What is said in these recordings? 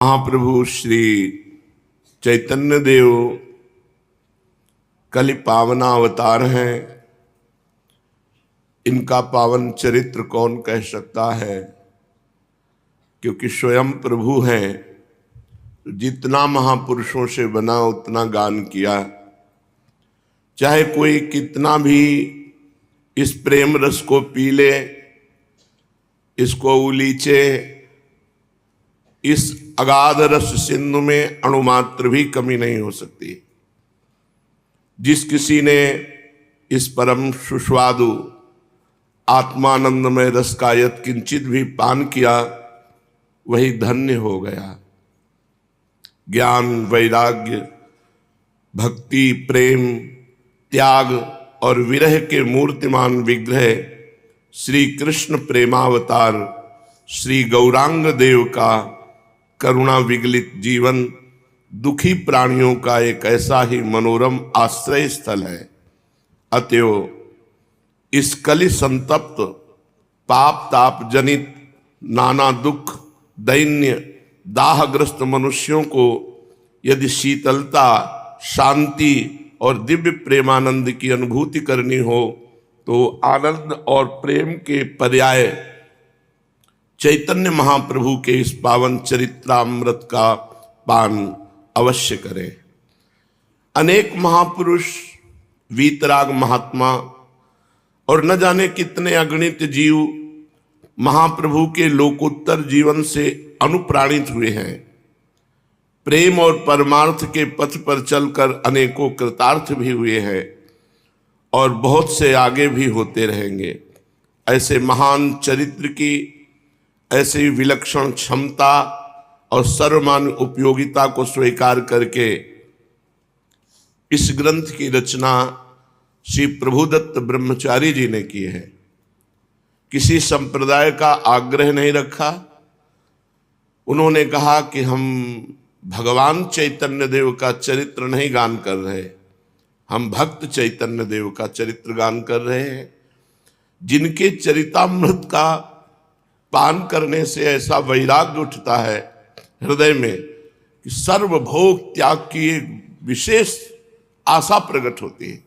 महाप्रभु श्री चैतन्य देव कलि पावना अवतार हैं। इनका पावन चरित्र कौन कह सकता है, क्योंकि स्वयं प्रभु हैं। जितना महापुरुषों से बना उतना गान किया। चाहे कोई कितना भी इस प्रेम रस को पी ले, इसको उलीचे, इस अगाध रस सिंधु में अणुमात्र भी कमी नहीं हो सकती। जिस किसी ने इस परम सुस्वादु आत्मानंदमय रस का यत् किंचित भी पान किया, वही धन्य हो गया। ज्ञान, वैराग्य, भक्ति, प्रेम, त्याग और विरह के मूर्तिमान विग्रह श्री कृष्ण प्रेमावतार श्री गौरांग देव का करुणा विगलित जीवन दुखी प्राणियों का एक ऐसा ही मनोरम आश्रय स्थल है। अतएव इस कलि संतप्त पाप ताप जनित नाना दुख, दैन्य, दाहग्रस्त मनुष्यों को यदि शीतलता, शांति और दिव्य प्रेमानंद की अनुभूति करनी हो, तो आनंद और प्रेम के पर्याय चैतन्य महाप्रभु के इस पावन चरित्रामृत का पान अवश्य करें। अनेक महापुरुष, वीतराग महात्मा और न जाने कितने अगणित जीव महाप्रभु के लोकोत्तर जीवन से अनुप्राणित हुए हैं। प्रेम और परमार्थ के पथ पर चलकर अनेकों कृतार्थ भी हुए हैं और बहुत से आगे भी होते रहेंगे। ऐसे महान चरित्र की ऐसी विलक्षण क्षमता और सर्वमान्य उपयोगिता को स्वीकार करके इस ग्रंथ की रचना श्री प्रभुदत्त ब्रह्मचारी जी ने की है। किसी संप्रदाय का आग्रह नहीं रखा। उन्होंने कहा कि हम भगवान चैतन्य देव का चरित्र नहीं गान कर रहे, हम भक्त चैतन्य देव का चरित्र गान कर रहे हैं, जिनके चरितामृत का पान करने से ऐसा वैराग्य उठता है हृदय में कि सर्वभोग त्याग की एक विशेष आशा प्रकट होती है।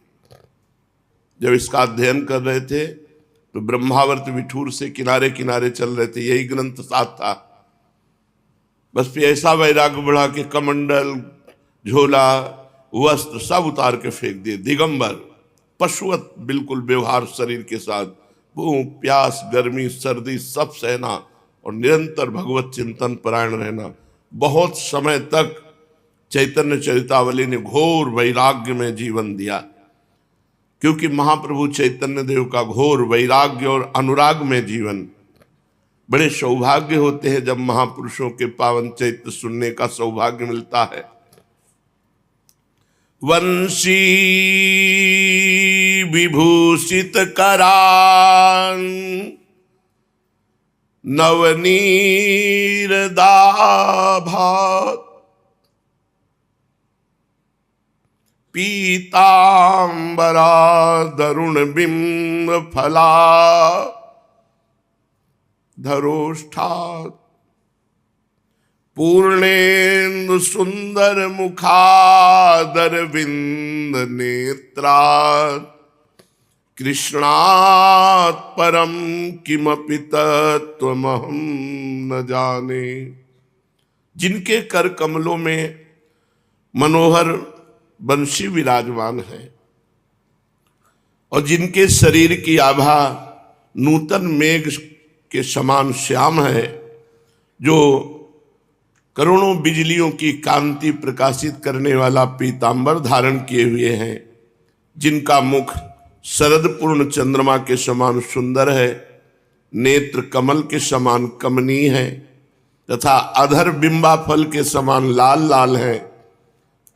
जब इसका अध्ययन कर रहे थे तो ब्रह्मावर्त विठूर से किनारे किनारे चल रहे थे, यही ग्रंथ साथ था। बस फिर ऐसा वैराग्य बढ़ा कि कमंडल, झोला, वस्त्र सब उतार के फेंक दिए। दिगंबर, पशुवत बिल्कुल व्यवहार शरीर के साथ, भूख, प्यास, गर्मी, सर्दी सब सहना और निरंतर भगवत चिंतन परायण रहना। बहुत समय तक चैतन्य चरितावली ने घोर वैराग्य में जीवन दिया, क्योंकि महाप्रभु चैतन्य देव का घोर वैराग्य और अनुराग में जीवन। बड़े सौभाग्य होते हैं जब महापुरुषों के पावन चरित्र सुनने का सौभाग्य मिलता है। वंशी विभूषित करान नवनीर दाभात पीतांबरा दरुण बिंब फला धरोष्ठात् पूर्णेन्दु सुंदर मुखादर विंद नेत्रात् कृष्णात् परम किमपि तत्त्वमहं न जाने। जिनके कर कमलों में मनोहर बंशी विराजमान है और जिनके शरीर की आभा नूतन मेघ के समान श्याम है, जो करोड़ों बिजलियों की कांति प्रकाशित करने वाला पीतांबर धारण किए हुए हैं, जिनका मुख शरद पूर्ण चंद्रमा के समान सुंदर है, नेत्र कमल के समान कमनीय है तथा अधर बिंबा फल के समान लाल लाल है,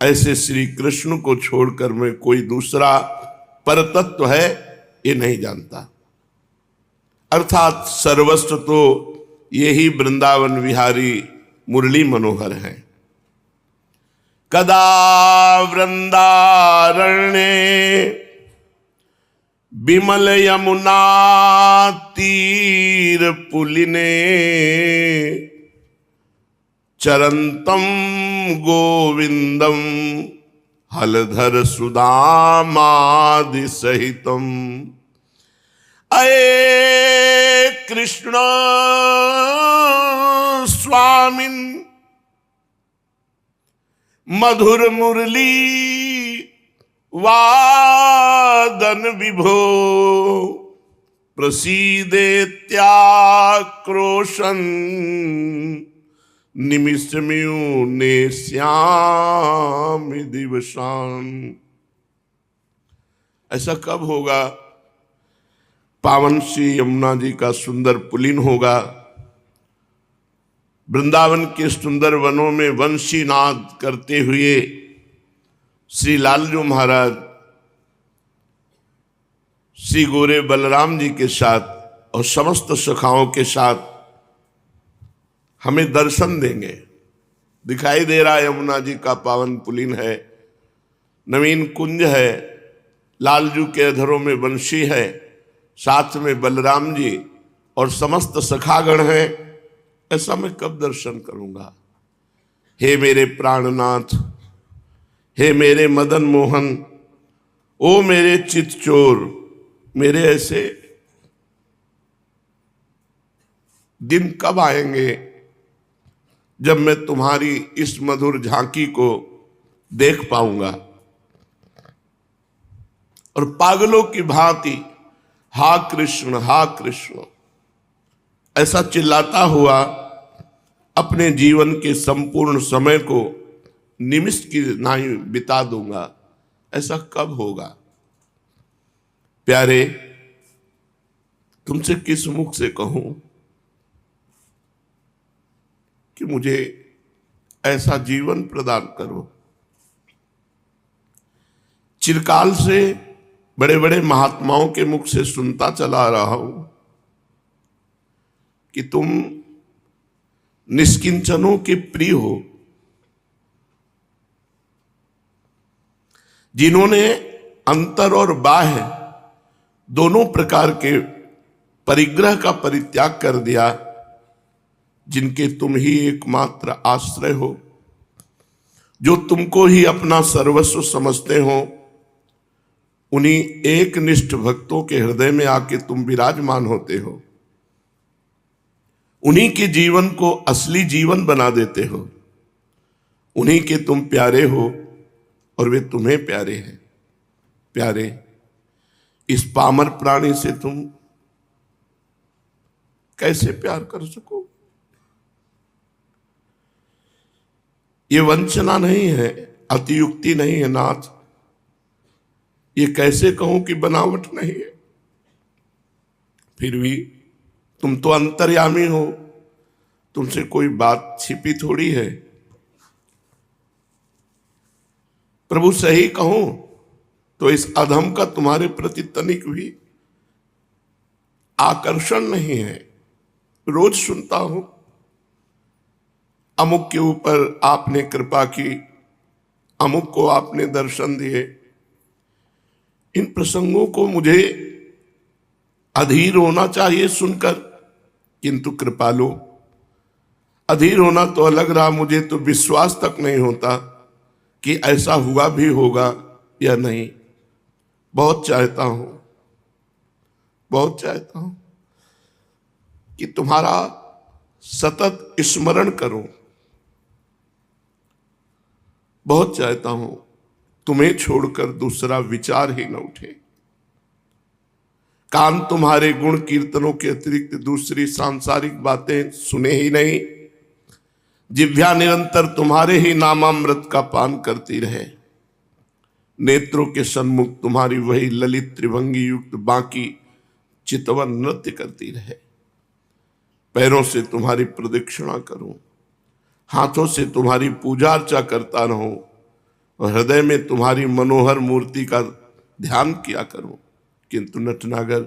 ऐसे श्री कृष्ण को छोड़कर मैं कोई दूसरा परतत्व है ये नहीं जानता। अर्थात सर्वस्व तो यही वृंदावन विहारी मुरली मनोहर है। कदा वृंदारण्ये विमल यमुना तीर पुलिने चरंतम गोविंदम हलधर सुदामादि सहितम। अये कृष्ण स्वामिन मधुर मुरली वादन विभो प्रसीदेत्याक्रोशन निमिषम्यूने श्याम दिवसान। ऐसा कब होगा? पावन श्री यमुना जी का सुंदर पुलिन होगा, वृंदावन के सुंदर वनों में वंशी नाद करते हुए श्री लालजू महाराज श्री गोरे बलराम जी के साथ और समस्त सखाओं के साथ हमें दर्शन देंगे। दिखाई दे रहा है यमुना जी का पावन पुलिन है, नवीन कुंज है, लालजू के अधरों में वंशी है, साथ में बलराम जी और समस्त सखागण हैं। ऐसा मैं कब दर्शन करूंगा? हे मेरे प्राणनाथ, हे मेरे मदन मोहन, ओ मेरे चित चोर, मेरे ऐसे दिन कब आएंगे जब मैं तुम्हारी इस मधुर झांकी को देख पाऊंगा? और पागलों की भांति हा कृष्ण हा कृष्ण ऐसा चिल्लाता हुआ अपने जीवन के संपूर्ण समय को निमिष की नाई बिता दूंगा। ऐसा कब होगा? प्यारे, तुमसे किस मुख से कहूं कि मुझे ऐसा जीवन प्रदान करो। चिरकाल से बड़े बड़े महात्माओं के मुख से सुनता चला रहा हूं कि तुम निष्किंचनों के प्रिय हो, जिन्होंने अंतर और बाह्य दोनों प्रकार के परिग्रह का परित्याग कर दिया, जिनके तुम ही एकमात्र आश्रय हो, जो तुमको ही अपना सर्वस्व समझते हो, उन्हीं एक निष्ठ भक्तों के हृदय में आके तुम विराजमान होते हो, उन्हीं के जीवन को असली जीवन बना देते हो, उन्हीं के तुम प्यारे हो और वे तुम्हें प्यारे हैं। प्यारे, इस पामर प्राणी से तुम कैसे प्यार कर सको? ये वंचना नहीं है, अतियुक्ति नहीं है नाथ। ये कैसे कहूं कि बनावट नहीं है? फिर भी तुम तो अंतर्यामी हो, तुमसे कोई बात छिपी थोड़ी है। प्रभु सही कहूं तो इस अधम का तुम्हारे प्रति तनिक भी आकर्षण नहीं है। रोज सुनता हूं अमुक के ऊपर आपने कृपा की, अमुक को आपने दर्शन दिए। इन प्रसंगों को मुझे अधीर होना चाहिए सुनकर, किंतु कृपालु, अधीर होना तो अलग रहा, मुझे तो विश्वास तक नहीं होता कि ऐसा हुआ भी होगा या नहीं। बहुत चाहता हूं, बहुत चाहता हूं कि तुम्हारा सतत स्मरण करूं। बहुत चाहता हूं तुम्हें छोड़कर दूसरा विचार ही न उठे। कान तुम्हारे गुण कीर्तनों के अतिरिक्त दूसरी सांसारिक बातें सुने ही नहीं। जिह्वा निरंतर तुम्हारे ही नामामृत का पान करती रहे। नेत्रों के सन्मुख तुम्हारी वही ललित त्रिभंगी युक्त बाकी चितवन नृत्य करती रहे। पैरों से तुम्हारी प्रदक्षिणा करूं, हाथों से तुम्हारी पूजा अर्चा करता रहूं और हृदय में तुम्हारी मनोहर मूर्ति का ध्यान किया करूं। किंतु नटनागर,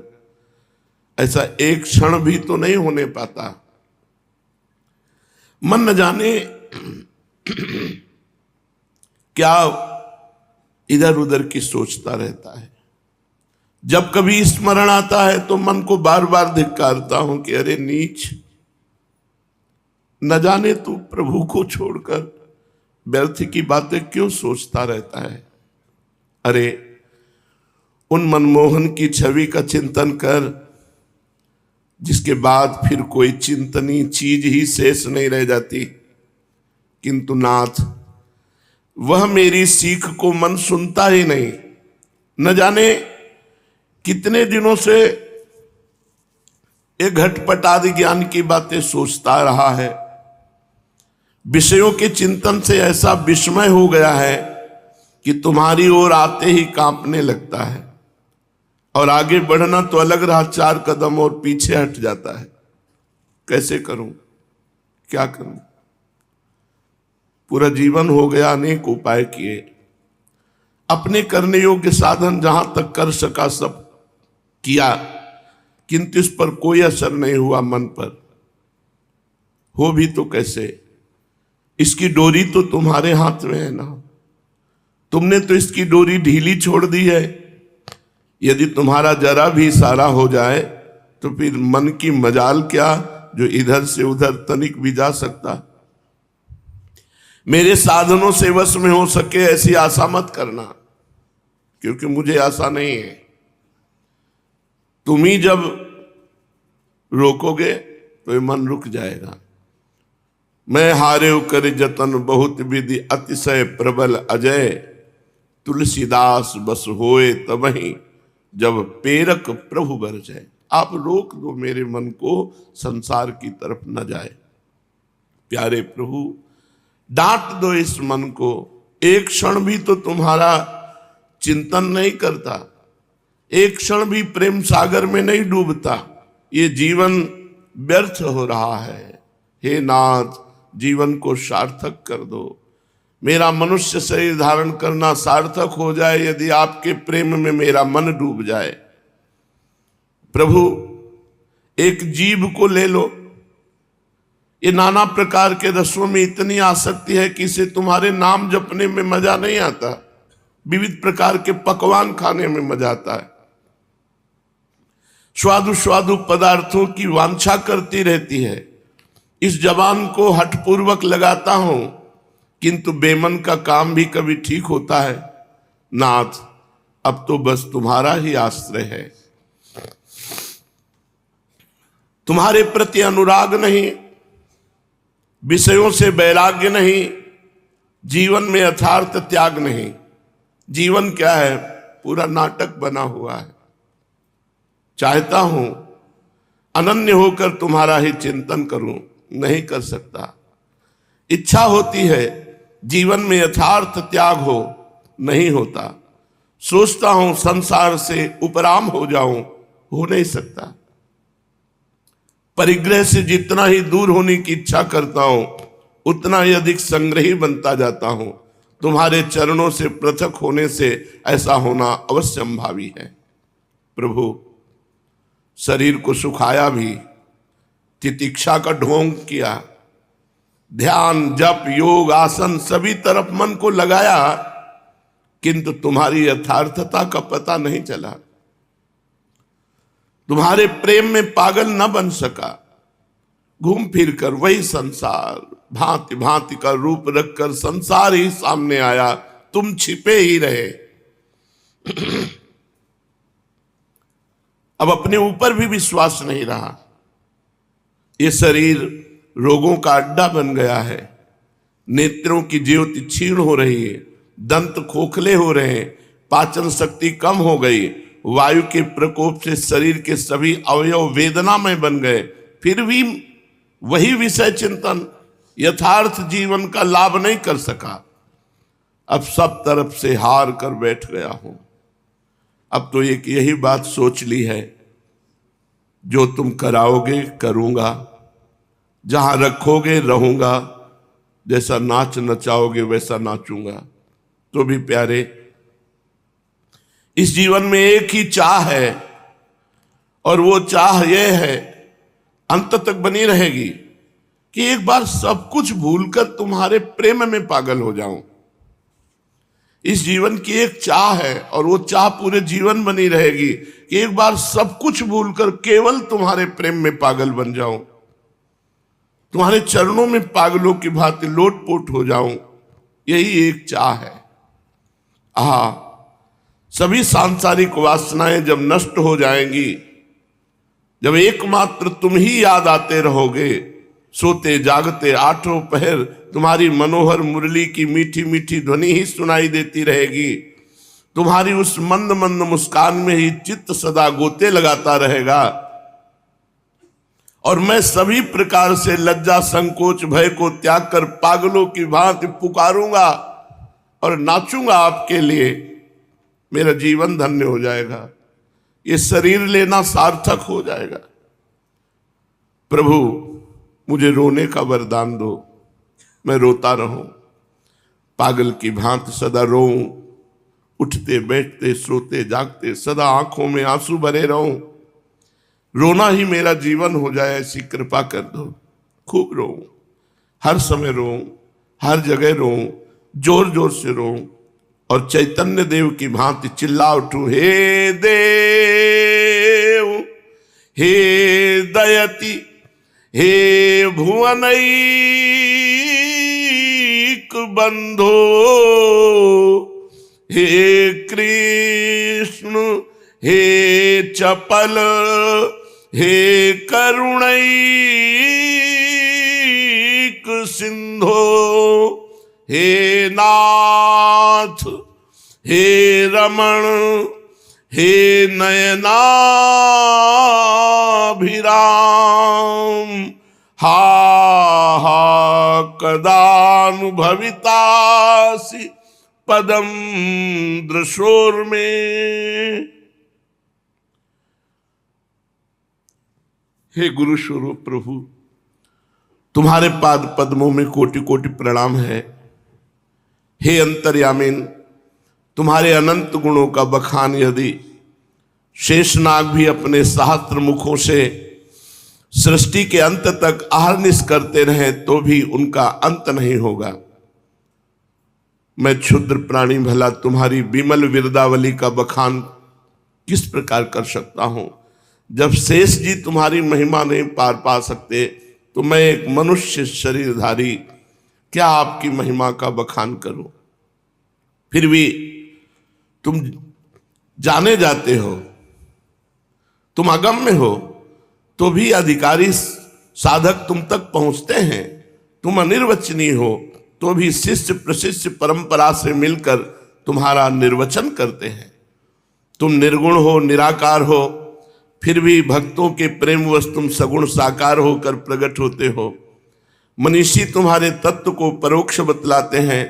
ऐसा एक क्षण भी तो नहीं होने पाता। मन न जाने क्या इधर उधर की सोचता रहता है। जब कभी स्मरण आता है तो मन को बार बार धिक्कारता हूं कि अरे नीच, न जाने तू प्रभु को छोड़कर व्यर्थ की बातें क्यों सोचता रहता है। अरे उन मनमोहन की छवि का चिंतन कर, जिसके बाद फिर कोई चिंतनीय चीज ही शेष नहीं रह जाती। किंतु नाथ, वह मेरी सीख को मन सुनता ही नहीं। न जाने कितने दिनों से ये घटपटादि ज्ञान की बातें सोचता रहा है। विषयों के चिंतन से ऐसा विस्मय हो गया है कि तुम्हारी ओर आते ही कांपने लगता है, और आगे बढ़ना तो अलग रहा, 4 कदम और पीछे हट जाता है। कैसे करूं, क्या करूं? पूरा जीवन हो गया, अनेक उपाय किए, अपने करने योग्य साधन जहां तक कर सका सब किया, किंतु इस पर कोई असर नहीं हुआ। मन पर हो भी तो कैसे? इसकी डोरी तो तुम्हारे हाथ में है ना। तुमने तो इसकी डोरी ढीली छोड़ दी है। यदि तुम्हारा जरा भी इशारा हो जाए तो फिर मन की मजाल क्या, जो इधर से उधर तनिक भी जा सकता। मेरे साधनों से वश में हो सके ऐसी आशा मत करना, क्योंकि मुझे आशा नहीं है। तुम ही जब रोकोगे तो ये मन रुक जाएगा। मैं हारे कर जतन बहुत विधि, अतिशय प्रबल अजय, तुलसीदास बस होए तबहि, जब पेरक प्रभु बर जाए। आप रोक दो मेरे मन को, संसार की तरफ न जाए। प्यारे प्रभु, डांट दो इस मन को। एक क्षण भी तो तुम्हारा चिंतन नहीं करता, एक क्षण भी प्रेम सागर में नहीं डूबता। ये जीवन व्यर्थ हो रहा है। हे नाथ, जीवन को सार्थक कर दो। मेरा मनुष्य शरीर धारण करना सार्थक हो जाए यदि आपके प्रेम में मेरा मन डूब जाए। प्रभु, एक जीभ को ले लो। ये नाना प्रकार के रसों में इतनी आसक्ति है कि इसे तुम्हारे नाम जपने में मजा नहीं आता, विविध प्रकार के पकवान खाने में मजा आता है। स्वादु स्वादु पदार्थों की वांछा करती रहती है। इस जबान को हठपूर्वक लगाता हूं, किंतु बेमन का काम भी कभी ठीक होता है। नाथ, अब तो बस तुम्हारा ही आश्रय है। तुम्हारे प्रति अनुराग नहीं, विषयों से वैराग्य नहीं, जीवन में यथार्थ त्याग नहीं। जीवन क्या है? पूरा नाटक बना हुआ है। चाहता हूं अनन्य होकर तुम्हारा ही चिंतन करूं, नहीं कर सकता। इच्छा होती है जीवन में यथार्थ त्याग हो, नहीं होता। सोचता हूं संसार से उपराम हो जाऊं, हो नहीं सकता। परिग्रह से जितना ही दूर होने की इच्छा करता हूं, उतना ही अधिक संग्रही बनता जाता हूं। तुम्हारे चरणों से पृथक होने से ऐसा होना अवश्यंभावी है। प्रभु, शरीर को सुखाया भी, तितिक्षा का ढोंग किया, ध्यान जप योग आसन सभी तरफ मन को लगाया, किंतु तुम्हारी यथार्थता का पता नहीं चला। तुम्हारे प्रेम में पागल न बन सका। घूम फिर कर वही संसार, भांति भांति का रूप रखकर संसार ही सामने आया, तुम छिपे ही रहे। अब अपने ऊपर भी विश्वास नहीं रहा। ये शरीर रोगों का अड्डा बन गया है। नेत्रों की ज्योति क्षीण हो रही है, दंत खोखले हो रहे हैं, पाचन शक्ति कम हो गई, वायु के प्रकोप से शरीर के सभी अवयव वेदना में बन गए। फिर भी वही विषय चिंतन यथार्थ जीवन का लाभ नहीं कर सका। अब सब तरफ से हार कर बैठ गया हूं। अब तो एक यही बात सोच ली है, जो तुम कराओगे करूंगा, जहां रखोगे रहूंगा, जैसा नाच नचाओगे वैसा नाचूंगा। तो भी प्यारे, इस जीवन में एक ही चाह है, और वो चाह यह है, अंत तक बनी रहेगी, कि एक बार सब कुछ भूलकर तुम्हारे प्रेम में पागल हो जाऊं। इस जीवन की एक चाह है, और वो चाह पूरे जीवन बनी रहेगी कि एक बार सब कुछ भूलकर केवल तुम्हारे प्रेम में पागल बन जाऊं। तुम्हारे चरणों में पागलों की भांति लोटपोट हो जाऊं, यही एक चाह है। सभी सांसारिक वासनाएं जब नष्ट हो जाएंगी, जब एकमात्र तुम ही याद आते रहोगे, सोते जागते आठों पहर तुम्हारी मनोहर मुरली की मीठी मीठी ध्वनि ही सुनाई देती रहेगी, तुम्हारी उस मंद मंद मुस्कान में ही चित्त सदा गोते लगाता रहेगा, और मैं सभी प्रकार से लज्जा संकोच भय को त्याग कर पागलों की भांति पुकारूंगा और नाचूंगा आपके लिए, मेरा जीवन धन्य हो जाएगा, ये शरीर लेना सार्थक हो जाएगा। प्रभु मुझे रोने का वरदान दो, मैं रोता रहूं, पागल की भांति सदा रोऊं, उठते बैठते सोते जागते सदा आंखों में आंसू भरे रहूं, रोना ही मेरा जीवन हो जाए, ऐसी कृपा कर दो। खूब रोऊं, हर समय रोऊं, हर जगह रोऊं, जोर जोर से रोऊं और चैतन्य देव की भांति चिल्ला उठूं, हे देव हे दयति हे भुवनैक बंधो हे कृष्ण हे चपल हे करुणैक सिंधो हे नाथ हे रमण हे नयनाभिराम, हा हा कदानुभवितासि पदम दृशोर में। हे गुरु स्वरूप प्रभु, तुम्हारे पाद पद्मों में कोटि कोटि प्रणाम है। हे अंतर्यामीन, तुम्हारे अनंत गुणों का बखान यदि शेषनाग भी अपने सहस्त्र मुखों से सृष्टि के अंत तक आहरनिश करते रहे तो भी उनका अंत नहीं होगा। मैं क्षुद्र प्राणी भला तुम्हारी विमल विरदावली का बखान किस प्रकार कर सकता हूं। जब शेष जी तुम्हारी महिमा नहीं पार पा सकते तो मैं एक मनुष्य शरीरधारी क्या आपकी महिमा का बखान करूं। फिर भी तुम जाने जाते हो, तुम अगम्य हो, तो भी अधिकारी साधक तुम तक पहुंचते हैं। तुम अनिर्वचनीय हो तो भी शिष्य प्रशिष्य परंपरा से मिलकर तुम्हारा निर्वचन करते हैं। तुम निर्गुण हो, निराकार हो, फिर भी भक्तों के प्रेमवश तुम सगुण साकार होकर प्रकट होते हो। मनीषी तुम्हारे तत्व को परोक्ष बतलाते हैं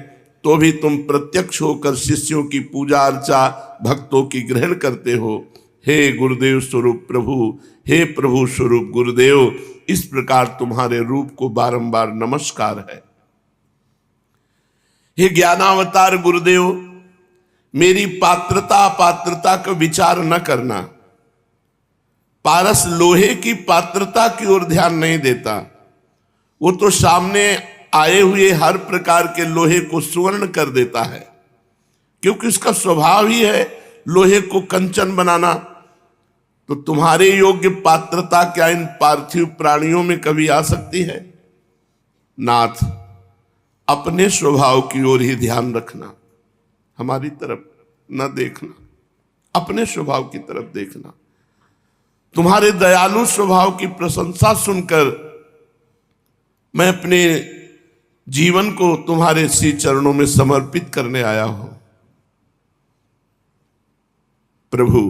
तो भी तुम प्रत्यक्ष होकर शिष्यों की पूजा अर्चा भक्तों की ग्रहण करते हो। हे गुरुदेव स्वरूप प्रभु, हे प्रभु स्वरूप गुरुदेव, इस प्रकार तुम्हारे रूप को बारंबार नमस्कार है। हे ज्ञानावतार गुरुदेव, मेरी पात्रता अपात्रता का विचार न करना। पारस लोहे की पात्रता की ओर ध्यान नहीं देता, वो तो सामने आए हुए हर प्रकार के लोहे को सुवर्ण कर देता है, क्योंकि उसका स्वभाव ही है लोहे को कंचन बनाना। तो तुम्हारे योग्य पात्रता क्या इन पार्थिव प्राणियों में कभी आ सकती है? नाथ, अपने स्वभाव की ओर ही ध्यान रखना, हमारी तरफ न देखना, अपने स्वभाव की तरफ देखना। तुम्हारे दयालु स्वभाव की प्रशंसा सुनकर मैं अपने जीवन को तुम्हारे श्री चरणों में समर्पित करने आया हूं। प्रभु,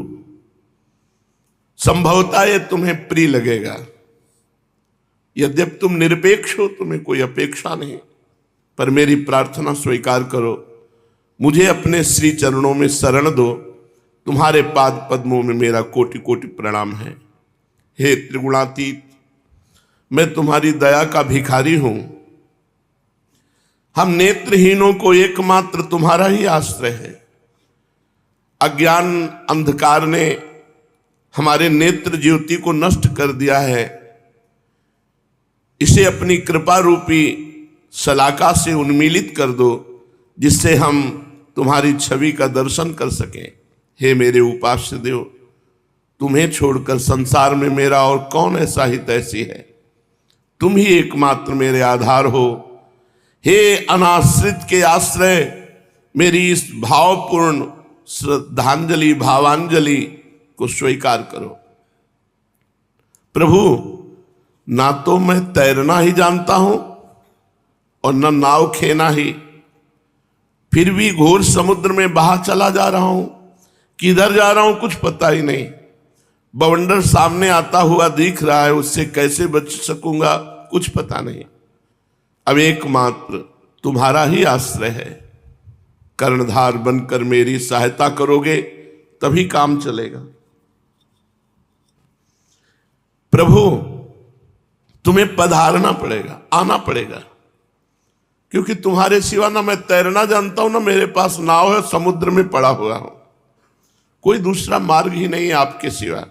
संभवतः ये तुम्हें प्रिय लगेगा, यद्यपि तुम निरपेक्ष हो, तुम्हें कोई अपेक्षा नहीं, पर मेरी प्रार्थना स्वीकार करो, मुझे अपने श्री चरणों में शरण दो। तुम्हारे पाद पद्मों में मेरा कोटि कोटि प्रणाम है। हे त्रिगुणातीत, मैं तुम्हारी दया का भिखारी हूं। हम नेत्रहीनों को एकमात्र तुम्हारा ही आश्रय है। अज्ञान अंधकार ने हमारे नेत्र ज्योति को नष्ट कर दिया है। इसे अपनी कृपा रूपी शलाका से उन्मीलित कर दो, जिससे हम तुम्हारी छवि का दर्शन कर सकें। हे मेरे उपास्य देव, तुम्हें छोड़कर संसार में मेरा और कौन ऐसा हितैषी है। तुम ही एकमात्र मेरे आधार हो। हे अनाश्रित के आश्रय, मेरी इस भावपूर्ण श्रद्धांजलि भावांजलि को स्वीकार करो। प्रभु, ना तो मैं तैरना ही जानता हूं और न नाव खेना ही, फिर भी घोर समुद्र में बहा चला जा रहा हूं। किधर जा रहा हूं कुछ पता ही नहीं। बवंडर सामने आता हुआ दिख रहा है, उससे कैसे बच सकूंगा कुछ पता नहीं। अब एकमात्र तुम्हारा ही आश्रय है। कर्णधार बनकर मेरी सहायता करोगे तभी काम चलेगा। प्रभु, तुम्हें पधारना पड़ेगा, आना पड़ेगा, क्योंकि तुम्हारे सिवा ना मैं तैरना जानता हूं, ना मेरे पास नाव है, समुद्र में पड़ा हुआ हूं। कोई दूसरा मार्ग ही नहीं है आपके सिवा।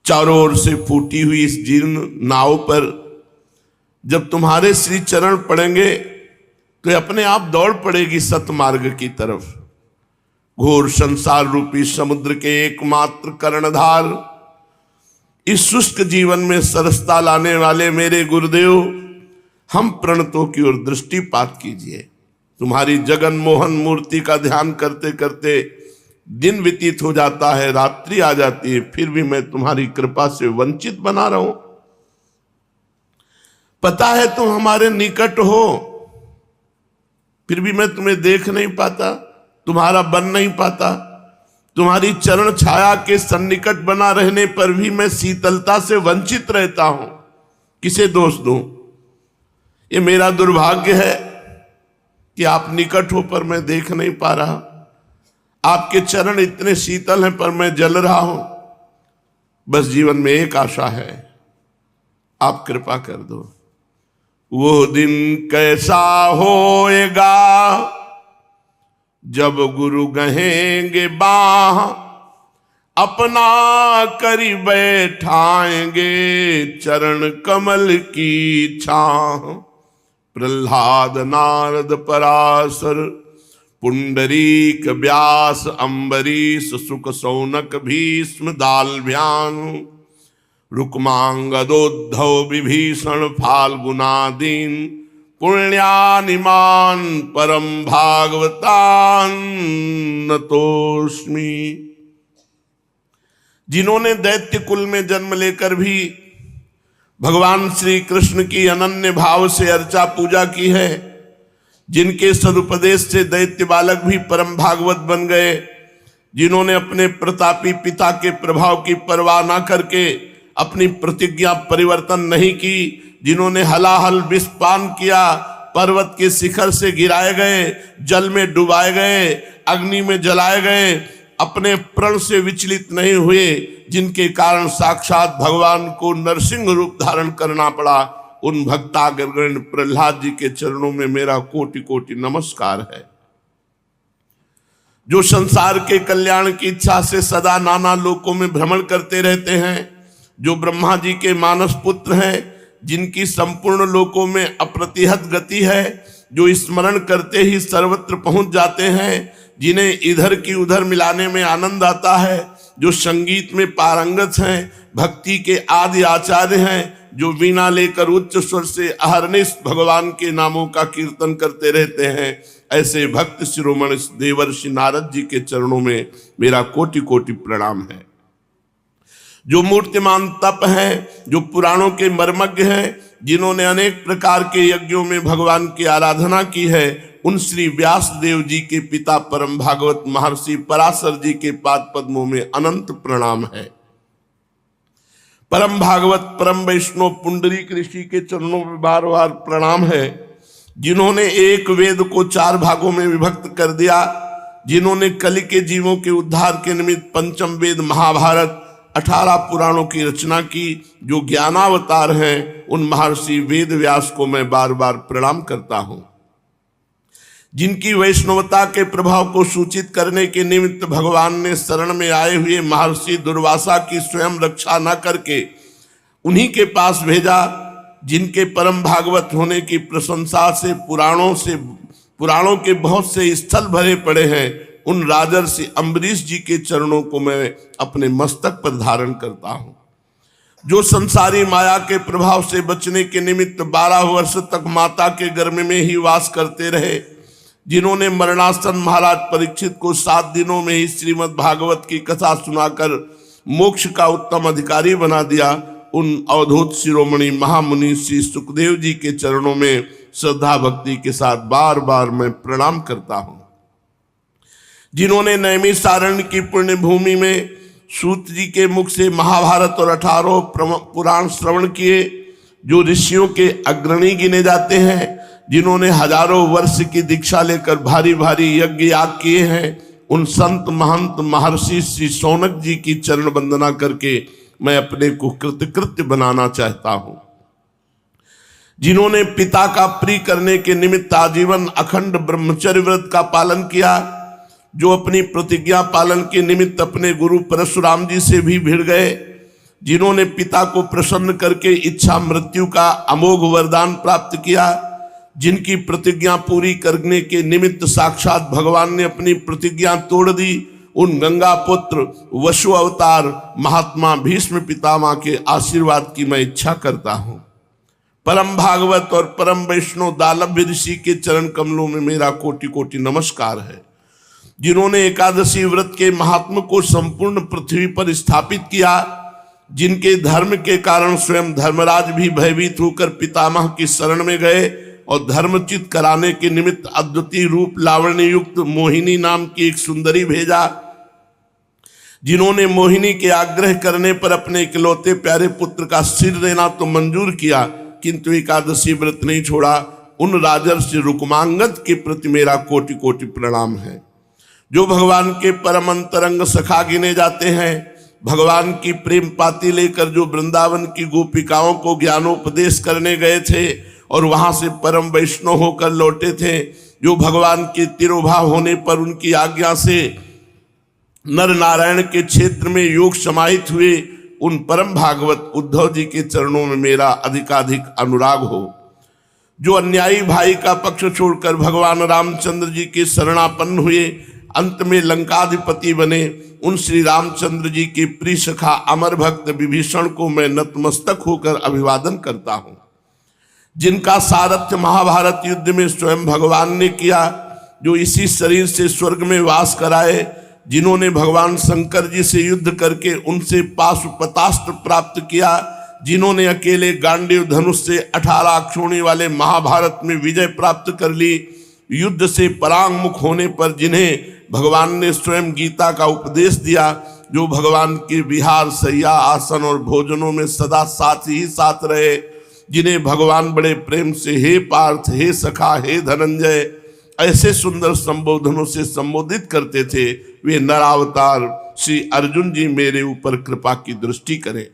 चारों ओर से फूटी हुई इस जीर्ण नाव पर जब तुम्हारे श्री चरण पड़ेंगे तो अपने आप दौड़ पड़ेगी सतमार्ग की तरफ। घोर संसार रूपी समुद्र के एकमात्र कर्णधार, इस शुष्क जीवन में सरसता लाने वाले मेरे गुरुदेव, हम प्रणतों की ओर दृष्टिपात कीजिए। तुम्हारी जगन मोहन मूर्ति का ध्यान करते करते दिन व्यतीत हो जाता है, रात्रि आ जाती है, फिर भी मैं तुम्हारी कृपा से वंचित बना रहा हूं। पता है तुम हमारे निकट हो, फिर भी मैं तुम्हें देख नहीं पाता, तुम्हारा बन नहीं पाता। तुम्हारी चरण छाया के सन्निकट बना रहने पर भी मैं शीतलता से वंचित रहता हूं। किसे दोष दूं? ये मेरा दुर्भाग्य है कि आप निकट हो पर मैं देख नहीं पा रहा। आपके चरण इतने शीतल हैं पर मैं जल रहा हूं। बस जीवन में एक आशा है, आप कृपा कर दो। वो दिन कैसा होएगा जब गुरु गहेंगे बाह, अपना करी बैठाएंगे चरण कमल की छाह। प्रहलाद नारद पराशर पुंडरीक व्यास अम्बरीश सुक सौनक भीष्म दाल्भ्यान, रुक्मांगदोद्धव विभीषण फाल्गुनादीन, पुण्यानिमान परम भागवतान नतोस्मि। जिन्होंने दैत्य कुल में जन्म लेकर भी भगवान श्री कृष्ण की अनन्य भाव से अर्चा पूजा की है, जिनके सदुपदेश से दैत्य बालक भी परम भागवत बन गए, जिन्होंने अपने प्रतापी पिता के प्रभाव की परवाह न करके अपनी प्रतिज्ञा परिवर्तन नहीं की, जिन्होंने हलाहल विष पान किया, पर्वत के शिखर से गिराए गए, जल में डुबाए गए, अग्नि में जलाए गए, अपने प्रण से विचलित नहीं हुए, जिनके कारण साक्षात भगवान को नरसिंह रूप धारण करना पड़ा, उन भक्ताग्रगण्य प्रहलाद जी के चरणों में मेरा कोटि कोटि नमस्कार है। जो संसार के कल्याण की इच्छा से सदा नाना लोकों में भ्रमण करते रहते हैं, जो ब्रह्मा जी के मानस पुत्र हैं, जिनकी संपूर्ण लोकों में अप्रतिहत गति है, जो स्मरण करते ही सर्वत्र पहुंच जाते हैं, जिन्हें इधर की उधर मिलाने में आनंद आता है, जो संगीत में पारंगत हैं, भक्ति के आदि आचार्य हैं, जो वीणा लेकर उच्च स्वर से अहर्निश भगवान के नामों का कीर्तन करते रहते हैं, ऐसे भक्त शिरोमणि देवर्षि नारद जी के चरणों में मेरा कोटि कोटि प्रणाम है। जो मूर्तिमान तप हैं, जो पुराणों के मर्मज्ञ हैं, जिन्होंने अनेक प्रकार के यज्ञों में भगवान की आराधना की है, उन श्री व्यास देव जी के पिता परम भागवत महर्षि पराशर जी के पाद पद्मों में अनंत प्रणाम है। परम भागवत परम वैष्णव पुंडरीक ऋषि के चरणों में बार बार प्रणाम है, जिन्होंने एक वेद को 4 भागों में विभक्त कर दिया, जिन्होंने कलि के जीवों के उद्धार के निमित्त पंचम वेद महाभारत 18 पुराणों की रचना की, जो ज्ञानावतार हैं, उन महर्षि वेद व्यास को मैं बार बार प्रणाम करता हूं। जिनकी वैष्णवता के प्रभाव को सूचित करने के निमित्त भगवान ने शरण में आए हुए महर्षि दुर्वासा की स्वयं रक्षा न करके उन्हीं के पास भेजा, जिनके परम भागवत होने की प्रशंसा से पुराणों के बहुत से स्थल भरे पड़े हैं, उन राजर्षि अम्बरीश जी के चरणों को मैं अपने मस्तक पर धारण करता हूं। जो संसारी माया के प्रभाव से बचने के निमित्त 12 वर्ष तक माता के गर्भ में ही वास करते रहे, जिन्होंने मरणासन महाराज परीक्षित को 7 दिनों में ही श्रीमद् भागवत की कथा सुनाकर मोक्ष का उत्तम अधिकारी बना दिया, उन अवधूत शिरोमणि महामुनि श्री सुखदेव जी के चरणों में श्रद्धा भक्ति के साथ बार बार मैं प्रणाम करता हूं। जिन्होंने नैमिषारण्य की पुण्य भूमि में सूत जी के मुख से महाभारत और 18 पुराण श्रवण किए, जो ऋषियों के अग्रणी गिने जाते हैं, जिन्होंने हजारों वर्ष की दीक्षा लेकर भारी भारी यज्ञ याग किए हैं, उन संत महंत महर्षि श्री शौनक जी की चरण वंदना करके मैं अपने को कृतकृत्य बनाना चाहता हूं। जिन्होंने पिता का प्रिय करने के निमित्त आजीवन अखंड ब्रह्मचर्य व्रत का पालन किया, जो अपनी प्रतिज्ञा पालन के निमित्त अपने गुरु परशुराम जी से भी भिड़ गए, जिन्होंने पिता को प्रसन्न करके इच्छा मृत्यु का अमोघ वरदान प्राप्त किया, जिनकी प्रतिज्ञा पूरी करने के निमित्त साक्षात भगवान ने अपनी प्रतिज्ञा तोड़ दी, उन गंगा पुत्र वसु अवतार महात्मा भीष्म पितामह के आशीर्वाद की मैं इच्छा करता हूं। परम भागवत और परम वैष्णव दालभ्य ऋषि के चरण कमलों में मेरा कोटि कोटि नमस्कार है, जिन्होंने एकादशी व्रत के महात्म को संपूर्ण पृथ्वी पर स्थापित किया, जिनके धर्म के कारण स्वयं धर्मराज भी भयभीत होकर पितामह की शरण में गए और धर्मचित कराने के निमित्त अद्वितीय रूप लावण्य युक्त मोहिनी नाम की एक सुंदरी भेजा, जिन्होंने मोहिनी के आग्रह करने पर अपने इकलौते प्यारे पुत्र का सिर देना तो मंजूर किया, किंतु एकादशी व्रत नहीं छोड़ा। उन राजर्षि रुक्मांगद के प्रति मेरा कोटि कोटि प्रणाम है, जो भगवान के परम अंतरंग सखा गिने जाते हैं, भगवान की प्रेम पाती लेकर जो वृंदावन की गोपिकाओं को ज्ञानोपदेश करने गए थे और वहां से परम वैष्णव होकर लौटे थे, जो भगवान के तिरोभाव होने पर उनकी आज्ञा से नर नारायण के क्षेत्र में योग समाहित हुए, उन परम भागवत उद्धव जी के चरणों में मेरा अधिकाधिक अनुराग हो। जो अन्यायी भाई का पक्ष छोड़कर भगवान रामचंद्र जी के शरणापन्न हुए, अंत में लंकाधिपति बने, उन श्री रामचंद्र जी के प्रिय सखा अमर भक्त विभीषण को मैं नतमस्तक होकर अभिवादन करता हूं, जिनका सारथ्य महाभारत युद्ध में स्वयं भगवान ने किया, जो इसी शरीर से स्वर्ग में वास कराए, जिन्होंने भगवान शंकर जी से युद्ध करके उनसे पाशुपतास्त्र प्राप्त किया, जिन्होंने अकेले गांडीव धनुष से 18 अक्षोणी वाले महाभारत में विजय प्राप्त कर ली, युद्ध से परांगमुख होने पर जिन्हें भगवान ने स्वयं गीता का उपदेश दिया, जो भगवान के विहार शैया आसन और भोजनों में सदा साथ ही साथ रहे, जिन्हें भगवान बड़े प्रेम से हे पार्थ, हे सखा, हे धनंजय ऐसे सुंदर संबोधनों से संबोधित करते थे, वे नरावतार श्री अर्जुन जी मेरे ऊपर कृपा की दृष्टि करें।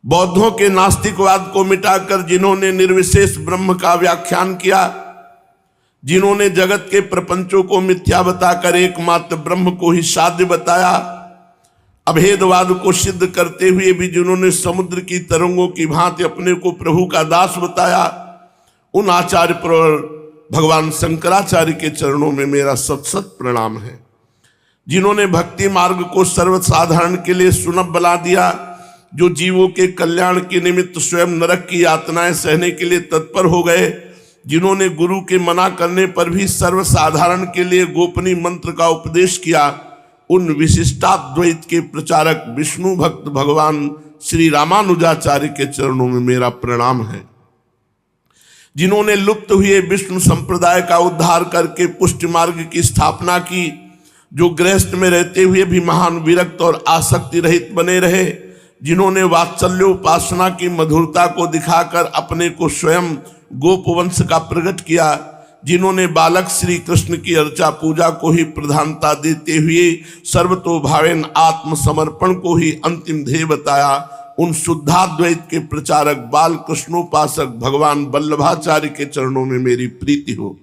बौद्धों के नास्तिकवाद को मिटाकर जिन्होंने निर्विशेष ब्रह्म का व्याख्यान किया, जिन्होंने जगत के प्रपंचों को मिथ्या बताकर एकमात्र ब्रह्म को ही साध्य बताया, अभेदवाद को सिद्ध करते हुए भी जिन्होंने समुद्र की तरंगों की भांति अपने को प्रभु का दास बताया, उन आचार्य पर भगवान शंकराचार्य के चरणों में मेरा सत सत प्रणाम है, जिन्होंने भक्ति मार्ग को सर्वसाधारण के लिए सुलभ बना दिया, जो जीवों के कल्याण के निमित्त स्वयं नरक की यातनाएं सहने के लिए तत्पर हो गए, जिन्होंने गुरु के मना करने पर भी सर्वसाधारण के लिए गोपनीय मंत्र का उपदेश किया, उन विशिष्टाद्वैत के प्रचारक विष्णु भक्त भगवान श्री रामानुजाचार्य के चरणों में मेरा प्रणाम है, जिन्होंने लुप्त हुए विष्णु संप्रदाय का उद्धार करके पुष्टि मार्ग की स्थापना की, जो गृहस्थ में रहते हुए भी महान विरक्त और आसक्ति रहित बने रहे, जिन्होंने वात्सल्योपासना की मधुरता को दिखाकर अपने को स्वयं गोपवंश का प्रकट किया, जिन्होंने बालक श्री कृष्ण की अर्चा पूजा को ही प्रधानता देते हुए सर्वतोभावेन आत्मसमर्पण को ही अंतिम ध्येय बताया, उन शुद्धाद्वैत के प्रचारक बाल कृष्णोपासक भगवान वल्लभाचार्य के चरणों में मेरी प्रीति हो,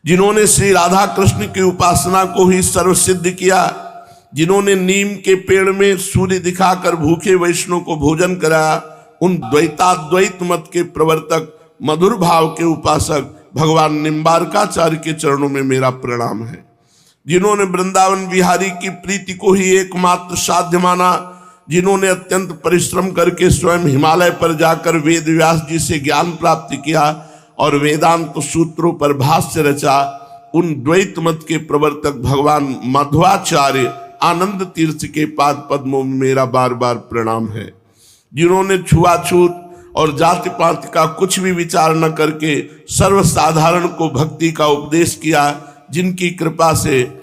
जिन्होंने श्री राधा कृष्ण की उपासना को ही सर्वसिद्ध किया, जिन्होंने नीम के पेड़ में सूर्य दिखाकर भूखे वैष्णव को भोजन कराया, उन द्वैताद्वैत मत के प्रवर्तक मधुर भाव के उपासक भगवान निम्बारकाचार्य के चरणों में मेरा प्रणाम है, जिन्होंने वृंदावन विहारी की प्रीति को ही एकमात्र साध्य माना, जिन्होंने अत्यंत परिश्रम करके स्वयं हिमालय पर जाकर वेद व्यास जी से ज्ञान प्राप्त किया और वेदांत सूत्रों पर भाष्य रचा, उन द्वैत मत के प्रवर्तक भगवान मध्वाचार्य आनंद तीर्थ के पाद पद्मों में मेरा बार बार प्रणाम है। जिन्होंने छुआछूत और जाति पाति का कुछ भी विचार न करके सर्वसाधारण को भक्ति का उपदेश किया, जिनकी कृपा से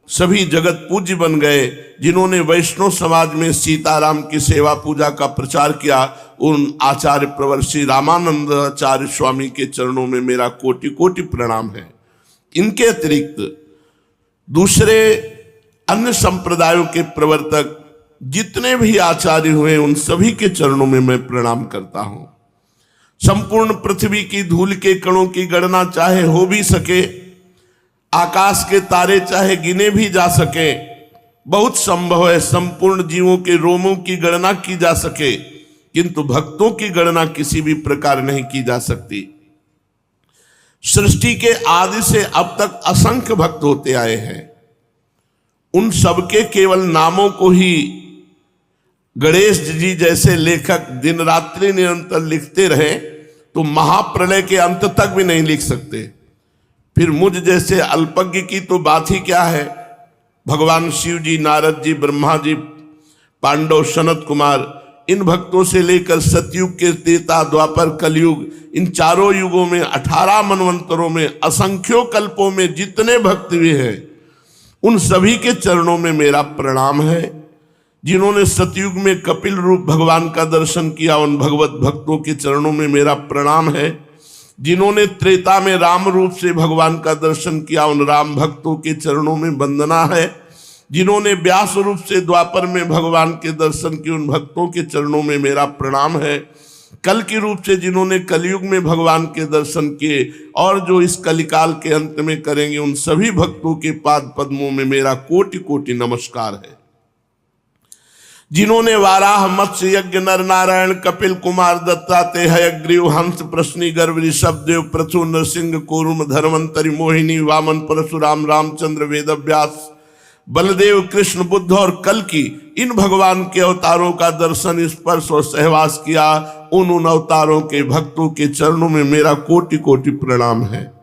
सभी जगत पूज्य बन गए, जिन्होंने वैष्णव समाज में सीताराम की सेवा पूजा का प्रचार किया, उन आचार्य प्रवर श्री रामानंद आचार्य स्वामी के चरणों में मेरा कोटि कोटि प्रणाम है। इनके अतिरिक्त दूसरे अन्य संप्रदायों के प्रवर्तक जितने भी आचार्य हुए, उन सभी के चरणों में मैं प्रणाम करता हूं। संपूर्ण पृथ्वी की धूल के कणों की गणना चाहे हो भी सके, आकाश के तारे चाहे गिने भी जा सके, बहुत संभव है संपूर्ण जीवों के रोमों की गणना की जा सके, किंतु भक्तों की गणना किसी भी प्रकार नहीं की जा सकती। सृष्टि के आदि से अब तक असंख्य भक्त होते आए हैं, उन सबके केवल नामों को ही गणेश जी जैसे लेखक दिन रात्रि निरंतर लिखते रहे तो महाप्रलय के अंत तक भी नहीं लिख सकते। फिर मुझ जैसे अल्पज्ञ की तो बात ही क्या है। भगवान शिव जी, नारद जी, ब्रह्मा जी, पांडव, सनत कुमार, इन भक्तों से लेकर सतयुग के त्रेता, द्वापर, कलयुग, इन चारों युगों में 18 मनवंतरों में असंख्यों कल्पों में जितने भक्त हुए हैं, उन सभी के चरणों में मेरा प्रणाम है। जिन्होंने सतयुग में कपिल रूप भगवान का दर्शन किया, उन भगवत भक्तों के चरणों में मेरा प्रणाम है। जिन्होंने त्रेता में राम रूप से भगवान का दर्शन किया, उन राम भक्तों के चरणों में वंदना है। जिन्होंने व्यास रूप से द्वापर में भगवान के दर्शन किए, उन भक्तों के चरणों में मेरा प्रणाम है। कल के रूप से जिन्होंने कलयुग में भगवान के दर्शन किए और जो इस कलिकाल के अंत में करेंगे, उन सभी भक्तों के पाद पद्मों में मेरा कोटि कोटि नमस्कार है। जिन्होंने वाराह, मत्स्य यज्ञ, नर नारायण, कपिल, कुमार, दत्तात्रेय, हयग्रीव, हंस, प्रश्नि, गर्भ, ऋषभदेव, प्रचु, नरसिंह, कूर्म, धर्मंतरि, मोहिनी, वामन, परशुराम, रामचंद्र, वेदव्यास, बलदेव, कृष्ण, बुद्ध और कल्कि, इन भगवान के अवतारों का दर्शन, स्पर्श और सहवास किया, उन अवतारों के भक्तों के चरणों में मेरा कोटि कोटि प्रणाम है।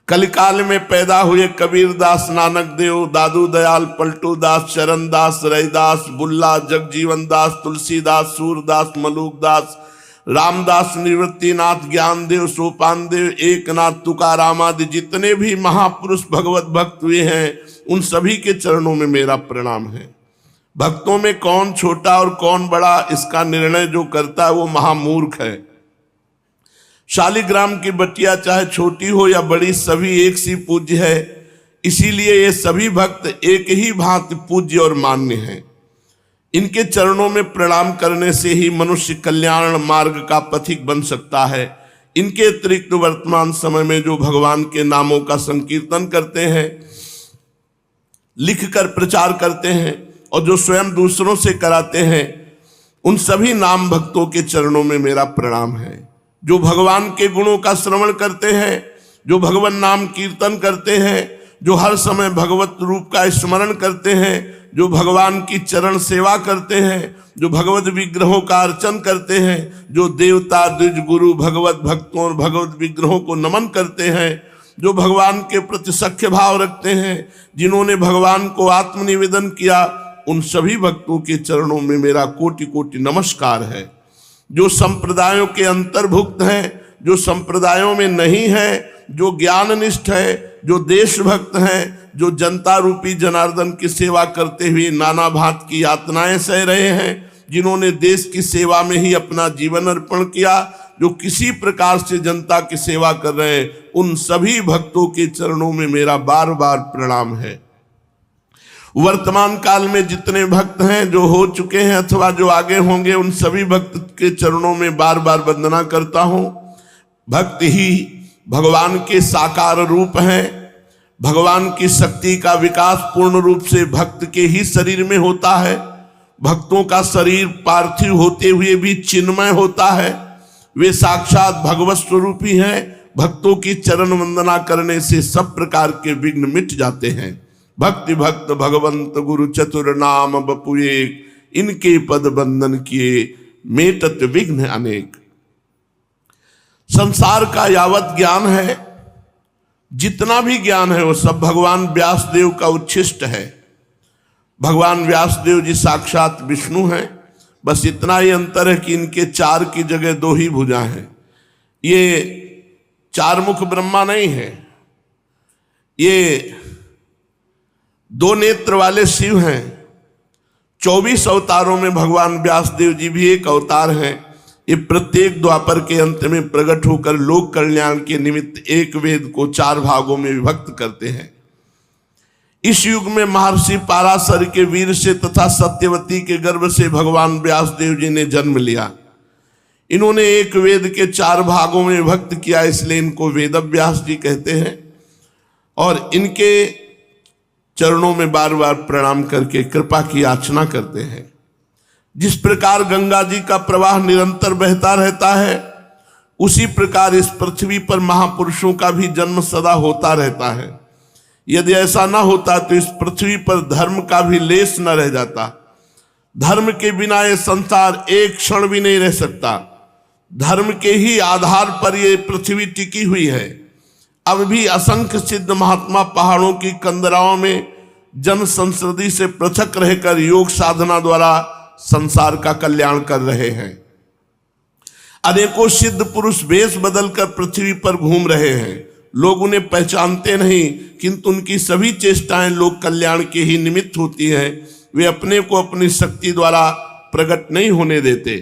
कलिकाल में पैदा हुए कबीर दास, नानक देव, दादू दयाल, पलटू दास, चरण दास, रैदास, बुल्ला, जगजीवन दास, तुलसीदास, सूरदास, मलूक दास, रामदास, निवृत्तिनाथ, ज्ञानदेव, सोपान देव, एकनाथ, तुकाराम आदि जितने भी महापुरुष भगवत भक्त हुए हैं, उन सभी के चरणों में मेरा प्रणाम है। भक्तों में कौन छोटा और कौन बड़ा, इसका निर्णय जो करता है वो महामूर्ख है। शालिग्राम की बटिया चाहे छोटी हो या बड़ी, सभी एक सी पूज्य है। इसीलिए ये सभी भक्त एक ही भांति पूज्य और मान्य हैं। इनके चरणों में प्रणाम करने से ही मनुष्य कल्याण मार्ग का पथिक बन सकता है। इनके अतिरिक्त वर्तमान समय में जो भगवान के नामों का संकीर्तन करते हैं, लिखकर प्रचार करते हैं और जो स्वयं दूसरों से कराते हैं, उन सभी नाम भक्तों के चरणों में मेरा प्रणाम है। जो भगवान के गुणों का श्रवण करते हैं, जो भगवान नाम कीर्तन करते हैं, जो हर समय भगवत रूप का स्मरण करते हैं, जो भगवान की चरण सेवा करते हैं, जो भगवत विग्रहों का अर्चन करते हैं, जो देवता, द्विज, गुरु, भगवत भक्तों और भगवत विग्रहों को नमन करते हैं, जो भगवान के प्रति सख्य भाव रखते हैं, जिन्होंने भगवान को आत्मनिवेदन किया, उन सभी भक्तों के चरणों में मेरा कोटि कोटि नमस्कार है। जो संप्रदायों के अंतर्भुक्त हैं, जो संप्रदायों में नहीं है, जो ज्ञाननिष्ठ है, जो देशभक्त हैं, जो जनता रूपी जनार्दन की सेवा करते हुए नाना भांत की यातनाएं सह रहे हैं, जिन्होंने देश की सेवा में ही अपना जीवन अर्पण किया, जो किसी प्रकार से जनता की सेवा कर रहे हैं, उन सभी भक्तों के चरणों में मेरा बार बार प्रणाम है। वर्तमान काल में जितने भक्त हैं, जो हो चुके हैं अथवा जो आगे होंगे, उन सभी भक्त के चरणों में बार बार वंदना करता हूं। भक्त ही भगवान के साकार रूप हैं। भगवान की शक्ति का विकास पूर्ण रूप से भक्त के ही शरीर में होता है। भक्तों का शरीर पार्थिव होते हुए भी चिन्मय होता है। वे साक्षात भगवत स्वरूपी हैं। भक्तों की चरण वंदना करने से सब प्रकार के विघ्न मिट जाते हैं। भक्ति भक्त भगवंत गुरु चतुर नाम बपु एक, इनके पद बंधन किए मेटत विघ्न अनेक। संसार का यावत ज्ञान है, जितना भी ज्ञान है वो सब भगवान व्यासदेव का उच्छिष्ट है। भगवान व्यासदेव जी साक्षात विष्णु हैं, बस इतना ही अंतर है कि इनके चार की जगह दो ही भुजा हैं। ये चार मुख ब्रह्मा नहीं है, ये दो नेत्र वाले शिव हैं। 24 अवतारों में भगवान व्यासदेव जी भी एक अवतार हैं। ये प्रत्येक द्वापर के अंत में प्रकट होकर लोक कल्याण के निमित्त एक वेद को 4 भागों में विभक्त करते हैं। इस युग में महर्षि पाराशर के वीर से तथा सत्यवती के गर्भ से भगवान व्यासदेव जी ने जन्म लिया। इन्होंने एक वेद के 4 भागों में विभक्त किया, इसलिए इनको वेदव्यास जी कहते हैं। और इनके चरणों में बार बार प्रणाम करके कृपा की याचना करते हैं। जिस प्रकार गंगा जी का प्रवाह निरंतर बहता रहता है, उसी प्रकार इस पृथ्वी पर महापुरुषों का भी जन्म सदा होता रहता है। यदि ऐसा ना होता तो इस पृथ्वी पर धर्म का भी लेस न रह जाता। धर्म के बिना ये संसार एक क्षण भी नहीं रह सकता। धर्म के ही आधार पर ये पृथ्वी टिकी हुई है। अब भी असंख्य सिद्ध महात्मा पहाड़ों की कंदराओं में जन संसदी से पृथक रहकर योग साधना द्वारा संसार का कल्याण कर रहे हैं। अनेकों सिद्ध पुरुष वेश बदलकर पृथ्वी पर घूम रहे हैं। लोग उन्हें पहचानते नहीं, किंतु उनकी सभी चेष्टाएं लोक कल्याण के ही निमित्त होती हैं। वे अपने को अपनी शक्ति द्वारा प्रकट नहीं होने देते।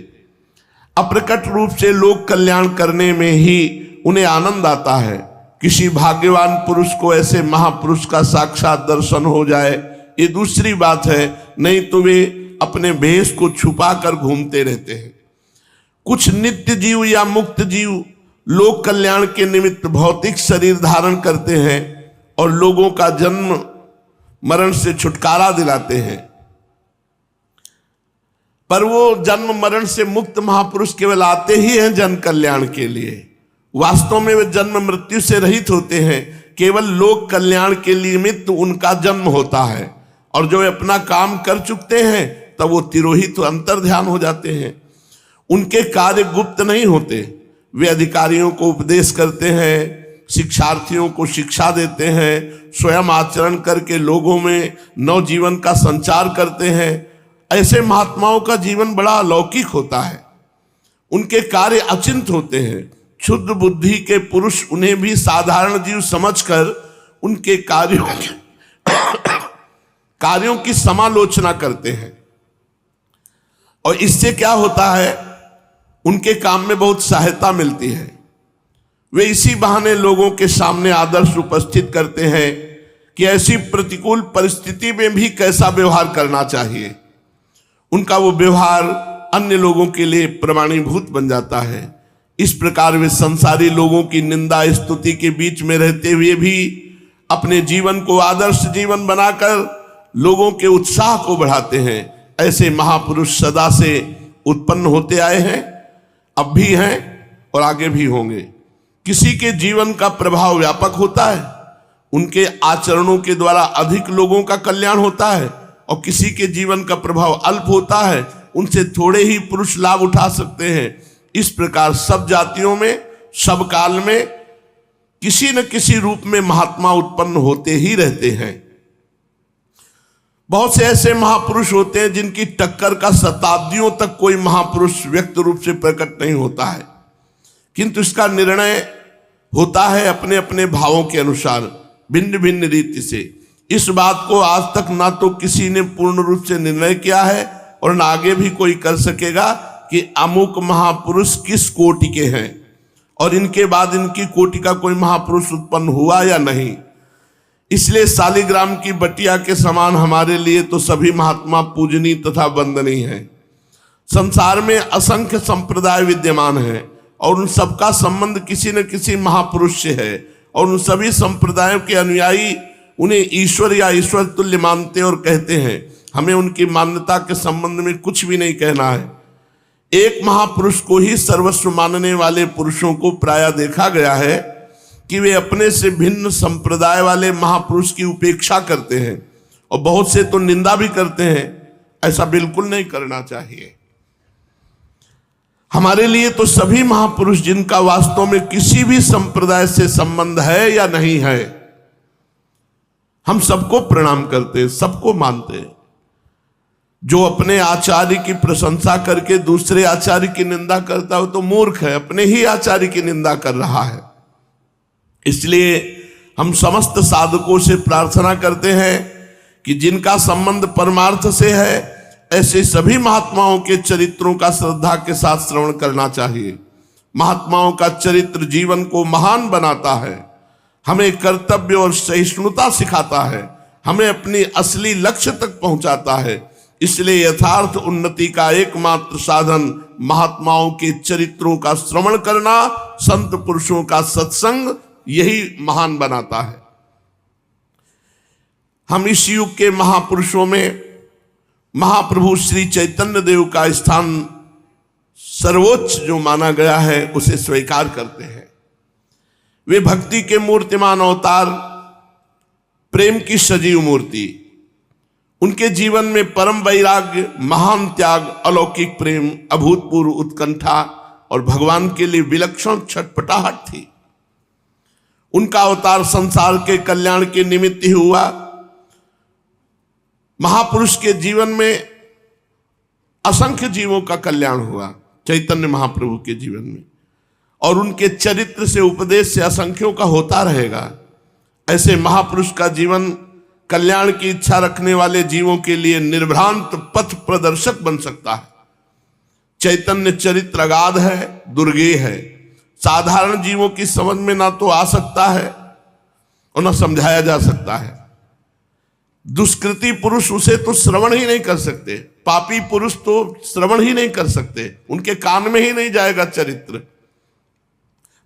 अप्रकट रूप से लोक कल्याण करने में ही उन्हें आनंद आता है। किसी भाग्यवान पुरुष को ऐसे महापुरुष का साक्षात दर्शन हो जाए, ये दूसरी बात है, नहीं तो वे अपने भेष को छुपा कर घूमते रहते हैं। कुछ नित्य जीव या मुक्त जीव लोक कल्याण के निमित्त भौतिक शरीर धारण करते हैं और लोगों का जन्म मरण से छुटकारा दिलाते हैं। पर वो जन्म मरण से मुक्त महापुरुष केवल आते ही हैं जन कल्याण के लिए। वास्तव में वे जन्म मृत्यु से रहित होते हैं। केवल लोक कल्याण के निमित्त उनका जन्म होता है, और जो अपना काम कर चुकते हैं तब वो तिरोहित अंतर ध्यान हो जाते हैं। उनके कार्य गुप्त नहीं होते। वे अधिकारियों को उपदेश करते हैं, शिक्षार्थियों को शिक्षा देते हैं, स्वयं आचरण करके लोगों में नवजीवन का संचार करते हैं। ऐसे महात्माओं का जीवन बड़ा अलौकिक होता है। उनके कार्य अचिंत होते हैं। क्षुद्र बुद्धि के पुरुष उन्हें भी साधारण जीव समझकर उनके कार्यों की समालोचना करते हैं। और इससे क्या होता है, उनके काम में बहुत सहायता मिलती है। वे इसी बहाने लोगों के सामने आदर्श उपस्थित करते हैं कि ऐसी प्रतिकूल परिस्थिति में भी कैसा व्यवहार करना चाहिए। उनका वो व्यवहार अन्य लोगों के लिए प्रमाणीभूत बन जाता है। इस प्रकार वे संसारी लोगों की निंदा स्तुति के बीच में रहते हुए भी अपने जीवन को आदर्श जीवन बनाकर लोगों के उत्साह को बढ़ाते हैं। ऐसे महापुरुष सदा से उत्पन्न होते आए हैं, अब भी हैं और आगे भी होंगे। किसी के जीवन का प्रभाव व्यापक होता है, उनके आचरणों के द्वारा अधिक लोगों का कल्याण होता है, और किसी के जीवन का प्रभाव अल्प होता है, उनसे थोड़े ही पुरुष लाभ उठा सकते हैं। इस प्रकार सब जातियों में, सब काल में किसी न किसी रूप में महात्मा उत्पन्न होते ही रहते हैं। बहुत से ऐसे महापुरुष होते हैं जिनकी टक्कर का शताब्दियों तक कोई महापुरुष व्यक्त रूप से प्रकट नहीं होता है, किंतु इसका निर्णय होता है अपने अपने भावों के अनुसार, भिन्न भिन्न रीति से। इस बात को आज तक ना तो किसी ने पूर्ण रूप से निर्णय किया है और ना आगे भी कोई कर सकेगा कि अमुक महापुरुष किस कोटि के हैं और इनके बाद इनकी कोटि का कोई महापुरुष उत्पन्न हुआ या नहीं। इसलिए शालिग्राम की बटिया के समान हमारे लिए तो सभी महात्मा पूजनीय तथा वंदनीय हैं। संसार में असंख्य संप्रदाय विद्यमान हैं और उन सबका संबंध किसी न किसी महापुरुष से है, और उन सभी संप्रदायों के अनुयायी उन्हें ईश्वर या ईश्वर तुल्य मानते और कहते हैं। हमें उनकी मान्यता के संबंध में कुछ भी नहीं कहना है। एक महापुरुष को ही सर्वस्व मानने वाले पुरुषों को प्रायः देखा गया है कि वे अपने से भिन्न संप्रदाय वाले महापुरुष की उपेक्षा करते हैं, और बहुत से तो निंदा भी करते हैं। ऐसा बिल्कुल नहीं करना चाहिए। हमारे लिए तो सभी महापुरुष जिनका वास्तव में किसी भी संप्रदाय से संबंध है या नहीं है, हम सबको प्रणाम करते हैं, सबको मानते हैं। जो अपने आचार्य की प्रशंसा करके दूसरे आचार्य की निंदा करता हो तो मूर्ख है, अपने ही आचार्य की निंदा कर रहा है। इसलिए हम समस्त साधकों से प्रार्थना करते हैं कि जिनका संबंध परमार्थ से है, ऐसे सभी महात्माओं के चरित्रों का श्रद्धा के साथ श्रवण करना चाहिए। महात्माओं का चरित्र जीवन को महान बनाता है, हमें कर्तव्य और सहिष्णुता सिखाता है, हमें अपनी असली लक्ष्य तक पहुंचाता है। इसलिए यथार्थ उन्नति का एकमात्र साधन महात्माओं के चरित्रों का श्रवण करना, संत पुरुषों का सत्संग, यही महान बनाता है। हम इस युग के महापुरुषों में महाप्रभु श्री चैतन्य देव का स्थान सर्वोच्च जो माना गया है, उसे स्वीकार करते हैं। वे भक्ति के मूर्तिमान अवतार, प्रेम की सजीव मूर्ति। उनके जीवन में परम वैराग्य, महान त्याग, अलौकिक प्रेम, अभूतपूर्व उत्कंठा और भगवान के लिए विलक्षण छटपटाहट थी। उनका अवतार संसार के कल्याण के निमित्त ही हुआ। महापुरुष के जीवन में असंख्य जीवों का कल्याण हुआ, चैतन्य महाप्रभु के जीवन में, और उनके चरित्र से, उपदेश से असंख्यों का होता रहेगा। ऐसे महापुरुष का जीवन कल्याण की इच्छा रखने वाले जीवों के लिए निर्भ्रांत पथ प्रदर्शक बन सकता है। चैतन्य चरित्र अगाध है, दुर्गेय है, साधारण जीवों की समझ में ना तो आ सकता है और ना समझाया जा सकता है। दुष्कृति पुरुष उसे तो श्रवण ही नहीं कर सकते, पापी पुरुष तो श्रवण ही नहीं कर सकते, उनके कान में ही नहीं जाएगा चरित्र।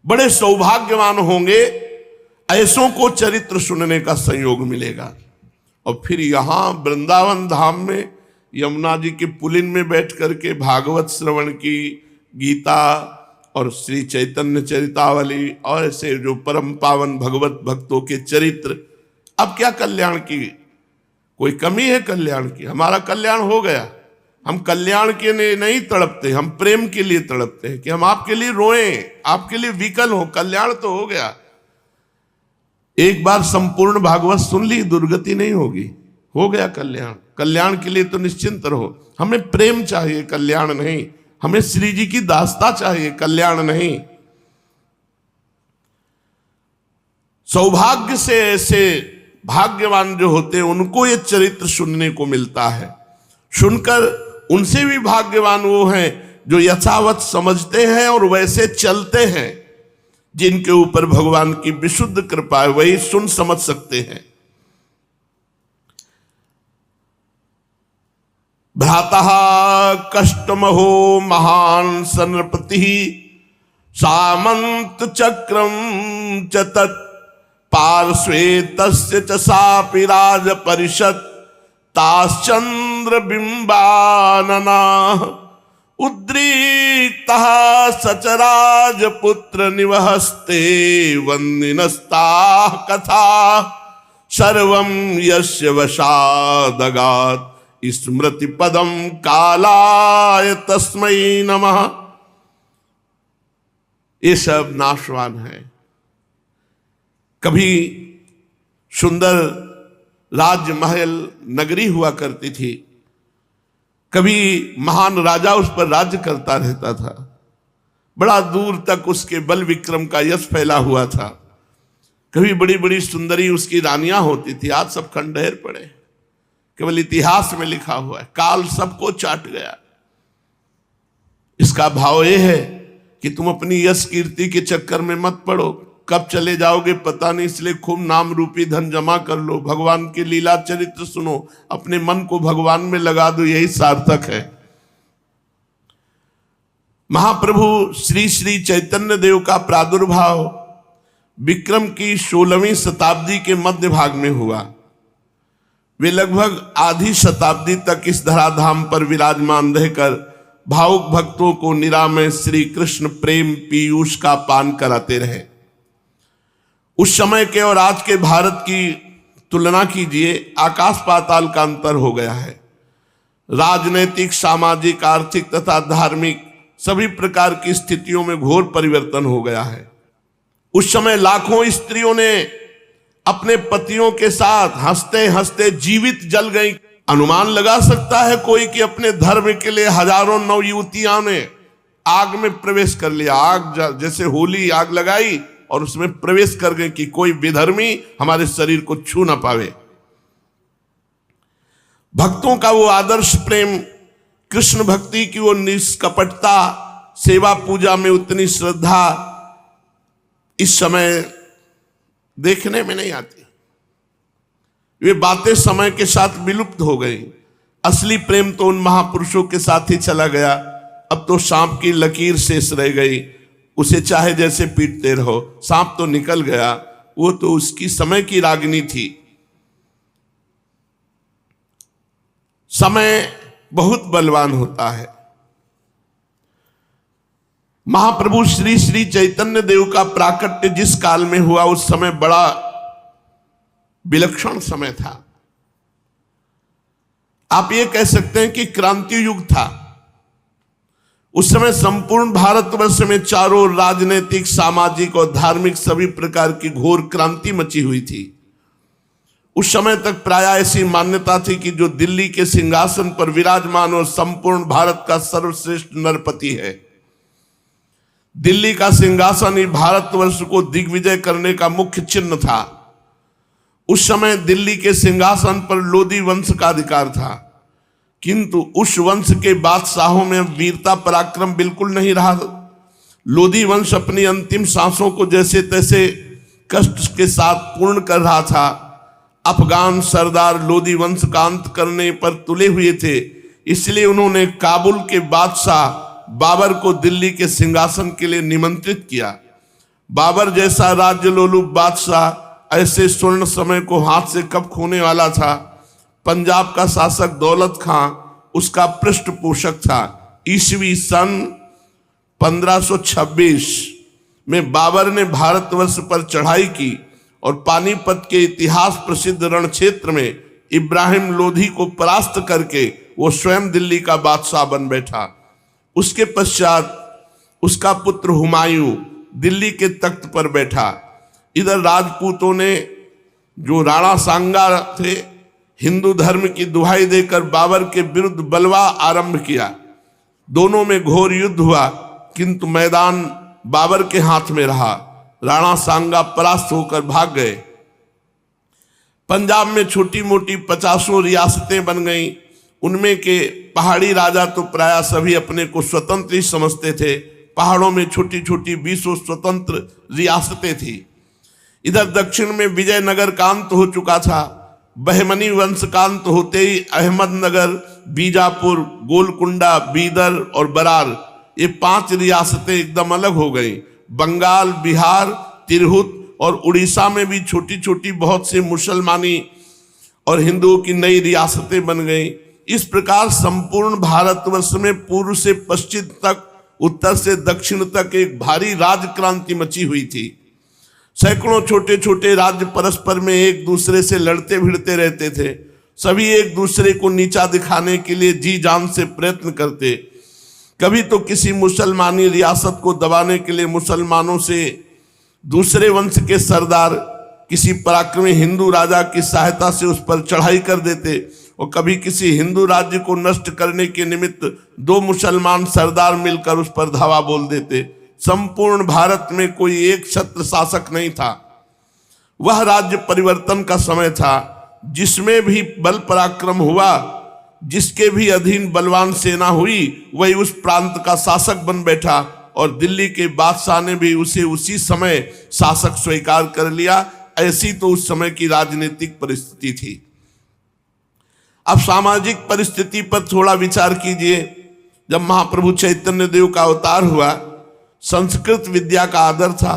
बड़े सौभाग्यवान होंगे ऐसों को चरित्र सुनने का संयोग मिलेगा। और फिर यहां वृंदावन धाम में यमुना जी के पुलिन में बैठ करके भागवत श्रवण की, गीता और श्री चैतन्य चरितावली और ऐसे जो परम पावन भगवत भक्तों के चरित्र, अब क्या कल्याण की कोई कमी है? कल्याण की हमारा कल्याण हो गया। हम कल्याण के लिए नहीं तड़पते, हम प्रेम के लिए तड़पते हैं कि हम आपके लिए रोएं, आपके लिए विकल हो। कल्याण तो हो गया, एक बार संपूर्ण भागवत सुन ली, दुर्गति नहीं होगी, हो गया कल्याण। कल्याण के लिए तो निश्चिंत रहो। हमें प्रेम चाहिए, कल्याण नहीं। हमें श्री जी की दास्ता चाहिए, कल्याण नहीं। सौभाग्य से ऐसे भाग्यवान जो होते हैं उनको ये चरित्र सुनने को मिलता है। सुनकर उनसे भी भाग्यवान वो हैं जो यथावत समझते हैं और वैसे चलते हैं। जिनके ऊपर भगवान की विशुद्ध कृपा है वही सुन समझ सकते हैं। भ्रातः कष्टमहो महान सनपति सामंत चक्रम च तत् पार्श्वे तस्य च सापि राज परिषद ताश्चंद्र बिंबानना उद्रीक्तः सचराजपुत्र निवहस्ते वन्दिनस्ताः कथा सर्वं यस्य वशादगात् स्मृति पदम कालाय तस्मै नमः। ये सब नाशवान है। कभी सुंदर राजमहल नगरी हुआ करती थी, कभी महान राजा उस पर राज्य करता रहता था, बड़ा दूर तक उसके बल विक्रम का यश फैला हुआ था। कभी बड़ी बड़ी सुंदरी उसकी रानियां होती थी। आज सब खंडहर पड़े, केवल इतिहास में लिखा हुआ है, काल सबको चाट गया। इसका भाव यह है कि तुम अपनी यश कीर्ति के चक्कर में मत पड़ो, कब चले जाओगे पता नहीं, इसलिए खूब नाम रूपी धन जमा कर लो, भगवान के लीला चरित्र सुनो, अपने मन को भगवान में लगा दो, यही सार्थक है। महाप्रभु श्री श्री चैतन्य देव का प्रादुर्भाव विक्रम की 16वीं शताब्दी के मध्य भाग में हुआ। वे लगभग आधी शताब्दी तक इस धराधाम पर विराजमान रहकर भावुक भक्तों को निरामय श्री कृष्ण प्रेम पीयूष का पान कराते रहे। उस समय के और आज के भारत की तुलना कीजिए, आकाश पाताल का अंतर हो गया है। राजनैतिक, सामाजिक, आर्थिक तथा धार्मिक सभी प्रकार की स्थितियों में घोर परिवर्तन हो गया है। उस समय लाखों स्त्रियों ने अपने पतियों के साथ हंसते हंसते जीवित जल गई। अनुमान लगा सकता है कोई कि अपने धर्म के लिए हजारों नवयुवतियां ने आग में प्रवेश कर लिया। आग जैसे होली आग लगाई और उसमें प्रवेश कर गए कि कोई विधर्मी हमारे शरीर को छू ना पावे। भक्तों का वो आदर्श प्रेम, कृष्ण भक्ति की वो निष्कपटता, सेवा पूजा में उतनी श्रद्धा इस समय देखने में नहीं आती। वे बातें समय के साथ विलुप्त हो गई। असली प्रेम तो उन महापुरुषों के साथ ही चला गया। अब तो सांप की लकीर शेष रह गई, उसे चाहे जैसे पीटते रहो, सांप तो निकल गया। वो तो उसकी समय की रागिनी थी। समय बहुत बलवान होता है। महाप्रभु श्री श्री चैतन्य देव का प्राकट्य जिस काल में हुआ उस समय बड़ा विलक्षण समय था। आप ये कह सकते हैं कि क्रांति युग था। उस समय संपूर्ण भारतवर्ष में चारों ओर राजनीतिक, सामाजिक और धार्मिक सभी प्रकार की घोर क्रांति मची हुई थी। उस समय तक प्राय ऐसी मान्यता थी कि जो दिल्ली के सिंहासन पर विराजमान और संपूर्ण भारत का सर्वश्रेष्ठ नरपति है। दिल्ली का सिंहासन ही भारतवर्ष को दिग्विजय करने का मुख्य चिन्ह था। उस समय दिल्ली के सिंहासन पर लोधी वंश का अधिकार था, किंतु उस वंश के बादशाहों में वीरता पराक्रम बिल्कुल नहीं रहा। लोधी वंश अपनी अंतिम सांसों को जैसे तैसे कष्ट के साथ पूर्ण कर रहा था। अफगान सरदार लोधी वंश का अंत करने पर तुले हुए थे, इसलिए उन्होंने काबुल के बादशाह बाबर को दिल्ली के सिंहासन के लिए निमंत्रित किया। बाबर जैसा राज्य लोलुप बादशाह ऐसे स्वर्ण समय को हाथ से कब खोने वाला था। पंजाब का शासक दौलत खां उसका पृष्ठपोषक था। ईस्वी सन 1526 में बाबर ने भारतवर्ष पर चढ़ाई की और पानीपत के इतिहास प्रसिद्ध रण क्षेत्र में इब्राहिम लोधी को परास्त करके वो स्वयं दिल्ली का बादशाह बन बैठा। उसके पश्चात उसका पुत्र हुमायूं दिल्ली के तख्त पर बैठा। इधर राजपूतों ने, जो राणा सांगा थे, हिंदू धर्म की दुहाई देकर बाबर के विरुद्ध बलवा आरंभ किया। दोनों में घोर युद्ध हुआ, किंतु मैदान बाबर के हाथ में रहा। राणा सांगा परास्त होकर भाग गए। पंजाब में छोटी मोटी 50 रियासतें बन गईं। उनमें के पहाड़ी राजा तो प्राय सभी अपने को स्वतंत्र ही समझते थे। पहाड़ों में छोटी छोटी 20 स्वतंत्र रियासतें थी। इधर दक्षिण में विजयनगर का अंत हो चुका था। बहमनी वंश का अंत होते ही अहमदनगर, बीजापुर, गोलकुंडा, बीदर और बरार, ये 5 रियासतें एकदम अलग हो गई। बंगाल, बिहार, तिरहुत और उड़ीसा में भी छोटी छोटी बहुत से मुसलमानी और हिंदुओं की नई रियासतें बन गई। इस प्रकार संपूर्ण भारतवर्ष में पूर्व से पश्चिम तक, उत्तर से दक्षिण तक एक भारी राजक्रांति मची हुई थी। सैकड़ों छोटे छोटे राज्य परस्पर में एक दूसरे से लड़ते भिड़ते रहते थे। सभी एक दूसरे को नीचा दिखाने के लिए जी जान से प्रयत्न करते। कभी तो किसी मुसलमानी रियासत को दबाने के लिए मुसलमानों से दूसरे वंश के सरदार किसी पराक्रमी हिंदू राजा की सहायता से उस पर चढ़ाई कर देते, और कभी किसी हिंदू राज्य को नष्ट करने के निमित्त 2 मुसलमान सरदार मिलकर उस पर धावा बोल देते। संपूर्ण भारत में कोई एक छत्र शासक नहीं था। वह राज्य परिवर्तन का समय था, जिसमें भी बल पराक्रम हुआ, जिसके भी अधीन बलवान सेना हुई, वही उस प्रांत का शासक बन बैठा, और दिल्ली के बादशाह ने भी उसे उसी समय शासक स्वीकार कर लिया। ऐसी तो उस समय की राजनीतिक परिस्थिति थी। अब सामाजिक परिस्थिति पर थोड़ा विचार कीजिए। जब महाप्रभु चैतन्य देव का अवतार हुआ, संस्कृत विद्या का आदर था,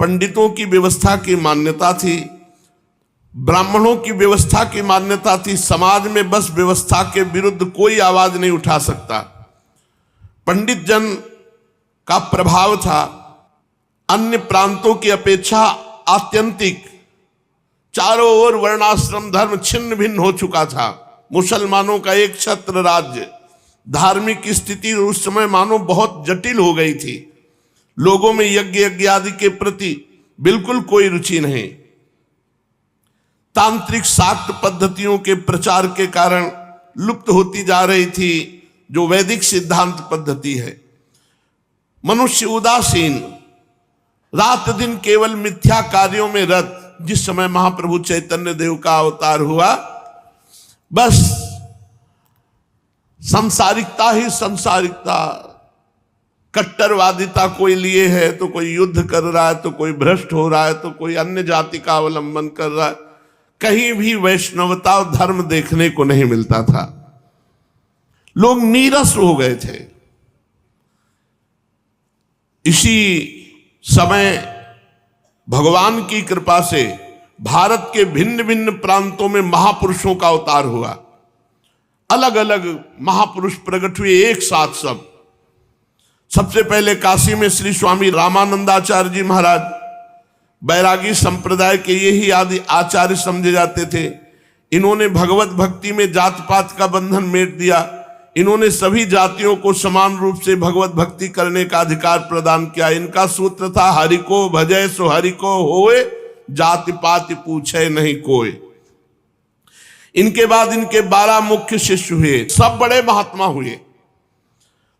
पंडितों की व्यवस्था की मान्यता थी, ब्राह्मणों की व्यवस्था की मान्यता थी। समाज में बस व्यवस्था के विरुद्ध कोई आवाज नहीं उठा सकता। पंडित जन का प्रभाव था अन्य प्रांतों की अपेक्षा आत्यंतिक। चारों ओर वर्णाश्रम धर्म छिन्न भिन्न हो चुका था। मुसलमानों का एक छत्र राज्य, धार्मिक स्थिति उस समय मानो बहुत जटिल हो गई थी। लोगों में यज्ञ आदि के प्रति बिल्कुल कोई रुचि नहीं। तांत्रिक शाक्त पद्धतियों के प्रचार के कारण लुप्त होती जा रही थी जो वैदिक सिद्धांत पद्धति है। मनुष्य उदासीन, रात दिन केवल मिथ्या कार्यों में रत। जिस समय महाप्रभु चैतन्य देव का अवतार हुआ, बस संसारिकता ही संसारिकता, कट्टरवादिता कोई लिए है तो कोई युद्ध कर रहा है, तो कोई भ्रष्ट हो रहा है, तो कोई अन्य जाति का अवलंबन कर रहा है। कहीं भी वैष्णवता और धर्म देखने को नहीं मिलता था। लोग नीरस हो गए थे। इसी समय भगवान की कृपा से भारत के भिन्न भिन्न प्रांतों में महापुरुषों का अवतार हुआ। अलग अलग महापुरुष प्रकट हुए एक साथ सब। सबसे पहले काशी में श्री स्वामी रामानंदाचार्य जी महाराज, बैरागी संप्रदाय के यही आदि आचार्य समझे जाते थे। इन्होंने भगवत भक्ति में जात पात का बंधन मेट दिया। इन्होंने सभी जातियों को समान रूप से भगवत भक्ति करने का अधिकार प्रदान किया। इनका सूत्र था, हरि को भजय सो हरि को होए, जाति पाति पूछे नहीं कोई। इनके बाद इनके 12 मुख्य शिष्य हुए, सब बड़े महात्मा हुए।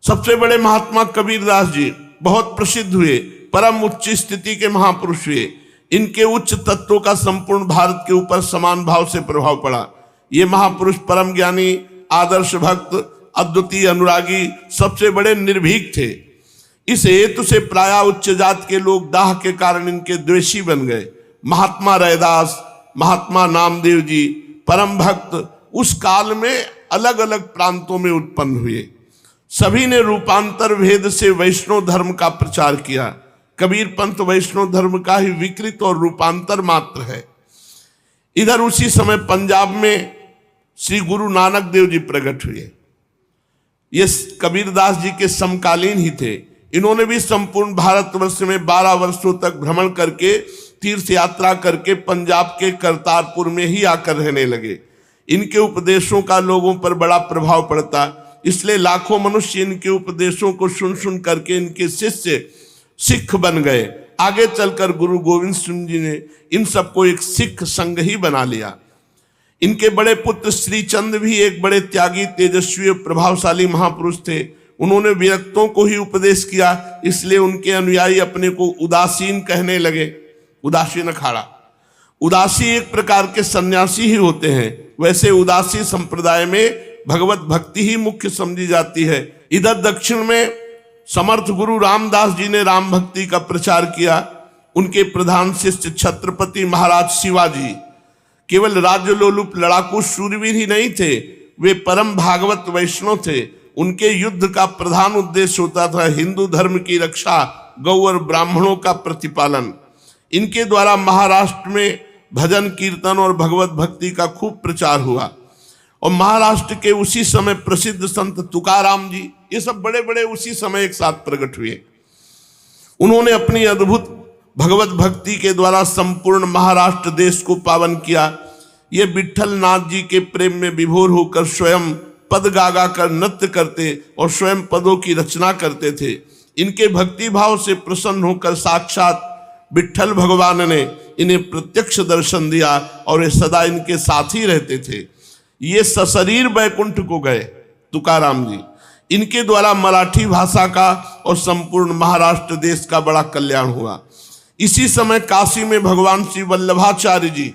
सबसे बड़े महात्मा कबीरदास जी बहुत प्रसिद्ध हुए, परम उच्च स्थिति के महापुरुष हुए। इनके उच्च तत्वों का संपूर्ण भारत के ऊपर समान भाव से प्रभाव पड़ा। ये महापुरुष परम ज्ञानी, आदर्श भक्त, अद्वितीय अनुरागी, सबसे बड़े निर्भीक थे। इस हेतु से प्रायः उच्च जात के लोग दाह के कारण इनके द्वेषी बन गए। महात्मा रैदास, महात्मा नामदेव जी, परम भक्त उस काल में अलग अलग प्रांतों में उत्पन्न हुए। सभी ने रूपांतर भेद से वैष्णव धर्म का प्रचार किया। कबीर पंथ वैष्णव धर्म का ही विकृत और रूपांतर मात्र है। इधर उसी समय पंजाब में श्री गुरु नानक देव जी प्रकट हुए। ये कबीरदास जी के समकालीन ही थे। इन्होंने भी संपूर्ण भारतवर्ष में 12 वर्षों तक भ्रमण करके, तीर्थ यात्रा करके पंजाब के करतारपुर में ही आकर रहने लगे। इनके उपदेशों का लोगों पर बड़ा प्रभाव पड़ता, इसलिए लाखों मनुष्य इनके उपदेशों को सुन सुन करके इनके शिष्य सिख बन गए। आगे चलकर गुरु गोविंद सिंह जी ने इन सबको एक सिख संघ ही बना लिया। इनके बड़े पुत्र श्री चंद भी एक बड़े त्यागी, तेजस्वी और प्रभावशाली महापुरुष थे। उन्होंने विरक्तों को ही उपदेश किया, इसलिए उनके अनुयायी अपने को उदासीन कहने लगे। उदासीन अखाड़ा, उदासी एक प्रकार के सन्यासी ही होते हैं। वैसे उदासी संप्रदाय में भगवत भक्ति ही मुख्य समझी जाती है। इधर दक्षिण में समर्थ गुरु रामदास जी ने राम भक्ति का प्रचार किया। उनके प्रधान शिष्य छत्रपति महाराज शिवाजी केवल राज्य लोलुप लड़ाकू शूरवीर ही नहीं थे, वे परम भागवत वैष्णव थे। उनके युद्ध का प्रधान उद्देश्य होता था हिंदू धर्म की रक्षा, गौ और ब्राह्मणों का प्रतिपालन। इनके द्वारा महाराष्ट्र में भजन कीर्तन और भगवत भक्ति का खूब प्रचार हुआ। और महाराष्ट्र के उसी समय प्रसिद्ध संत तुकाराम जी, ये सब बड़े बड़े उसी समय एक साथ प्रकट हुए। उन्होंने अपनी अद्भुत भगवत भक्ति के द्वारा संपूर्ण महाराष्ट्र देश को पावन किया। ये विट्ठल नाथ जी के प्रेम में विभोर होकर स्वयं पद गागा कर नृत्य करते और स्वयं पदों की रचना करते थे। इनके भक्ति भाव से प्रसन्न होकर साक्षात विट्ठल भगवान ने इन्हें प्रत्यक्ष दर्शन दिया और ये सदा इनके साथ ही रहते थे। ये सशरीर बैकुंठ को गए तुकाराम जी। इनके द्वारा मराठी भाषा का और संपूर्ण महाराष्ट्र देश का बड़ा कल्याण हुआ। इसी समय काशी में भगवान श्री वल्लभाचार्य जी,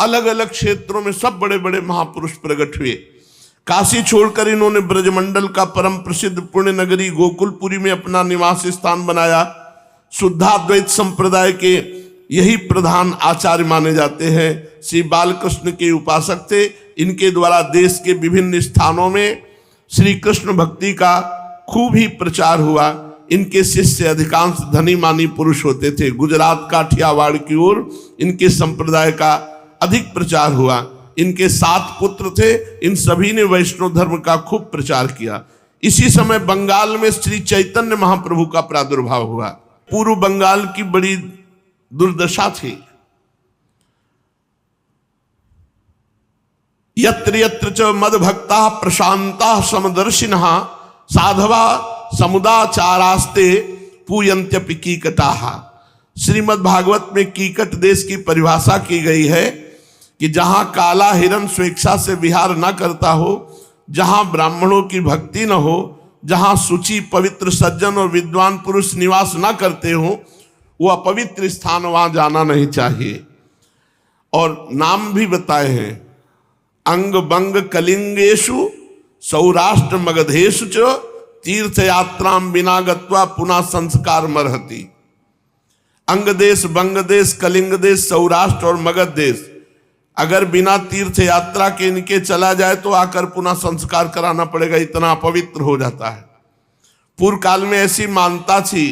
अलग अलग क्षेत्रों में सब बड़े बड़े महापुरुष प्रकट हुए। काशी छोड़कर इन्होंने ब्रजमंडल का परम प्रसिद्ध पुण्य नगरी गोकुलपुरी में अपना निवास स्थान बनाया। शुद्धाद्वैत संप्रदाय के यही प्रधान आचार्य माने जाते हैं। श्री बालकृष्ण के उपासक थे। इनके द्वारा देश के विभिन्न स्थानों में श्री कृष्ण भक्ति का खूब ही प्रचार हुआ। इनके शिष्य अधिकांश धनी मानी पुरुष होते थे। गुजरात काठियावाड़ की ओर इनके संप्रदाय का अधिक प्रचार हुआ। इनके 7 पुत्र थे। इन सभी ने वैष्णव धर्म का खूब प्रचार किया। इसी समय बंगाल में श्री चैतन्य महाप्रभु का प्रादुर्भाव हुआ। पूर्व बंगाल की बड़ी दुर्दशा थी। यत्र यत्र च मद भक्ता प्रशांता समदर्शिनः साधवा समुदाचारास्ते पूयन्त्यपि कीकटाः। श्रीमद् भागवत में कीकट देश की परिभाषा की गई है कि जहां काला हिरण स्वेच्छा से विहार न करता हो, जहां ब्राह्मणों की भक्ति न हो, जहां शुचि पवित्र सज्जन और विद्वान पुरुष निवास न करते हो, वो अपवित्र स्थान वहां जाना नहीं चाहिए। और नाम भी बताए हैं, अंग बंग कलिंगेशु सौराष्ट्र मगधेशु च तीर्थ यात्राम बिना गत्वा पुनः संस्कार मरहति। अंग देश, बंग देश, कलिंग देश, सौराष्ट्र और मगध देश अगर बिना तीर्थ यात्रा के इनके चला जाए तो आकर पुनः संस्कार कराना पड़ेगा, इतना अपवित्र हो जाता है। पूर्व काल में ऐसी मान्यता थी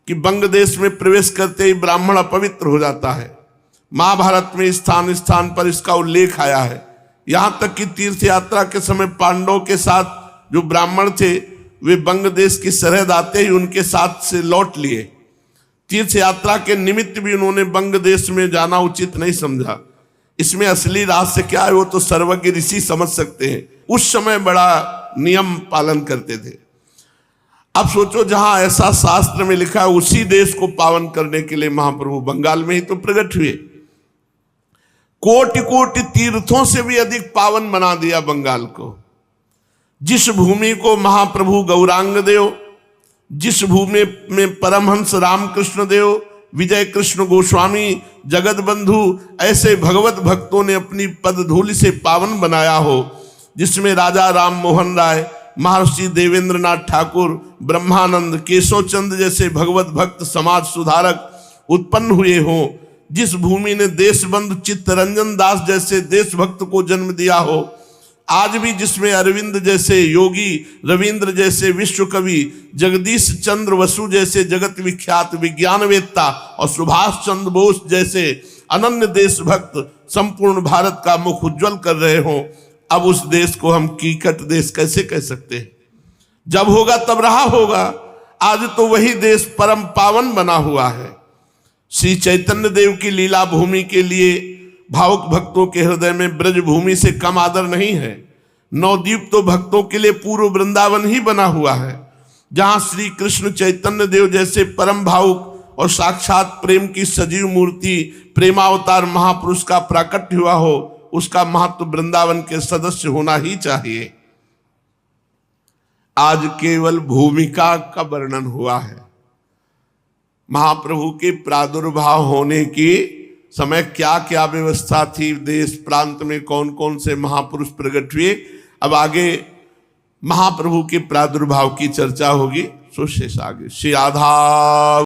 कि बंग देश में प्रवेश करते ही ब्राह्मण अपवित्र हो जाता है। महाभारत में स्थान स्थान पर इसका उल्लेख आया है। यहां तक कि तीर्थ यात्रा के समय पांडवों के साथ जो ब्राह्मण थे वे बंग देश की सरहद आते ही उनके साथ से लौट लिए। तीर्थ यात्रा के निमित्त भी उन्होंने बंग देश में जाना उचित नहीं समझा। इसमें असली रहस्य क्या है वो तो सर्वज्ञ ऋषि समझ सकते हैं। उस समय बड़ा नियम पालन करते थे। अब सोचो, जहां ऐसा शास्त्र में लिखा है उसी देश को पावन करने के लिए महाप्रभु बंगाल में ही तो प्रकट हुए। कोटि कोटि तीर्थों से भी अधिक पावन बना दिया बंगाल को। जिस भूमि को महाप्रभु गौरांग देव, जिस भूमि में परमहंस रामकृष्ण देव, विजय कृष्ण गोस्वामी, जगत बंधु ऐसे भगवत भक्तों ने अपनी पदधूलि से पावन बनाया हो, जिसमें राजा राम मोहन राय, महर्षि देवेंद्र नाथ ठाकुर, ब्रह्मानंद, केशव चंद जैसे भगवत भक्त समाज सुधारक उत्पन्न हुए हों, जिस भूमि ने देशबंधु चित्तरंजन दास जैसे देशभक्त को जन्म दिया हो, आज भी जिसमें अरविंद जैसे योगी, रविंद्र जैसे विश्व कवि, जगदीश चंद्र बसु जैसे जगत विख्यात विज्ञानवेत्ता और सुभाष चंद्र बोस जैसे अनन्य देशभक्त संपूर्ण भारत का मुख उज्जवल कर रहे हों, अब उस देश को हम कीकट देश कैसे कह सकते हैं? जब होगा तब रहा होगा। आज तो वही देश परम पावन बना हुआ है। श्री चैतन्य देव की लीला भूमि के लिए भावुक भक्तों के हृदय में ब्रज भूमि से कम आदर नहीं है। नवद्वीप तो भक्तों के लिए पूर्व वृंदावन ही बना हुआ है, जहां श्री कृष्ण चैतन्य देव जैसे परम भावुक और साक्षात प्रेम की सजीव मूर्ति प्रेमावतार महापुरुष का प्राकट्य हुआ हो, उसका महत्व वृंदावन के सदस्य होना ही चाहिए। आज केवल भूमिका का वर्णन हुआ है। महाप्रभु के प्रादुर्भाव होने की समय क्या क्या व्यवस्था थी, देश प्रांत में कौन कौन से महापुरुष प्रकट हुए, अब आगे महाप्रभु के प्रादुर्भाव की चर्चा होगी। सो शेष आगे श्री राधा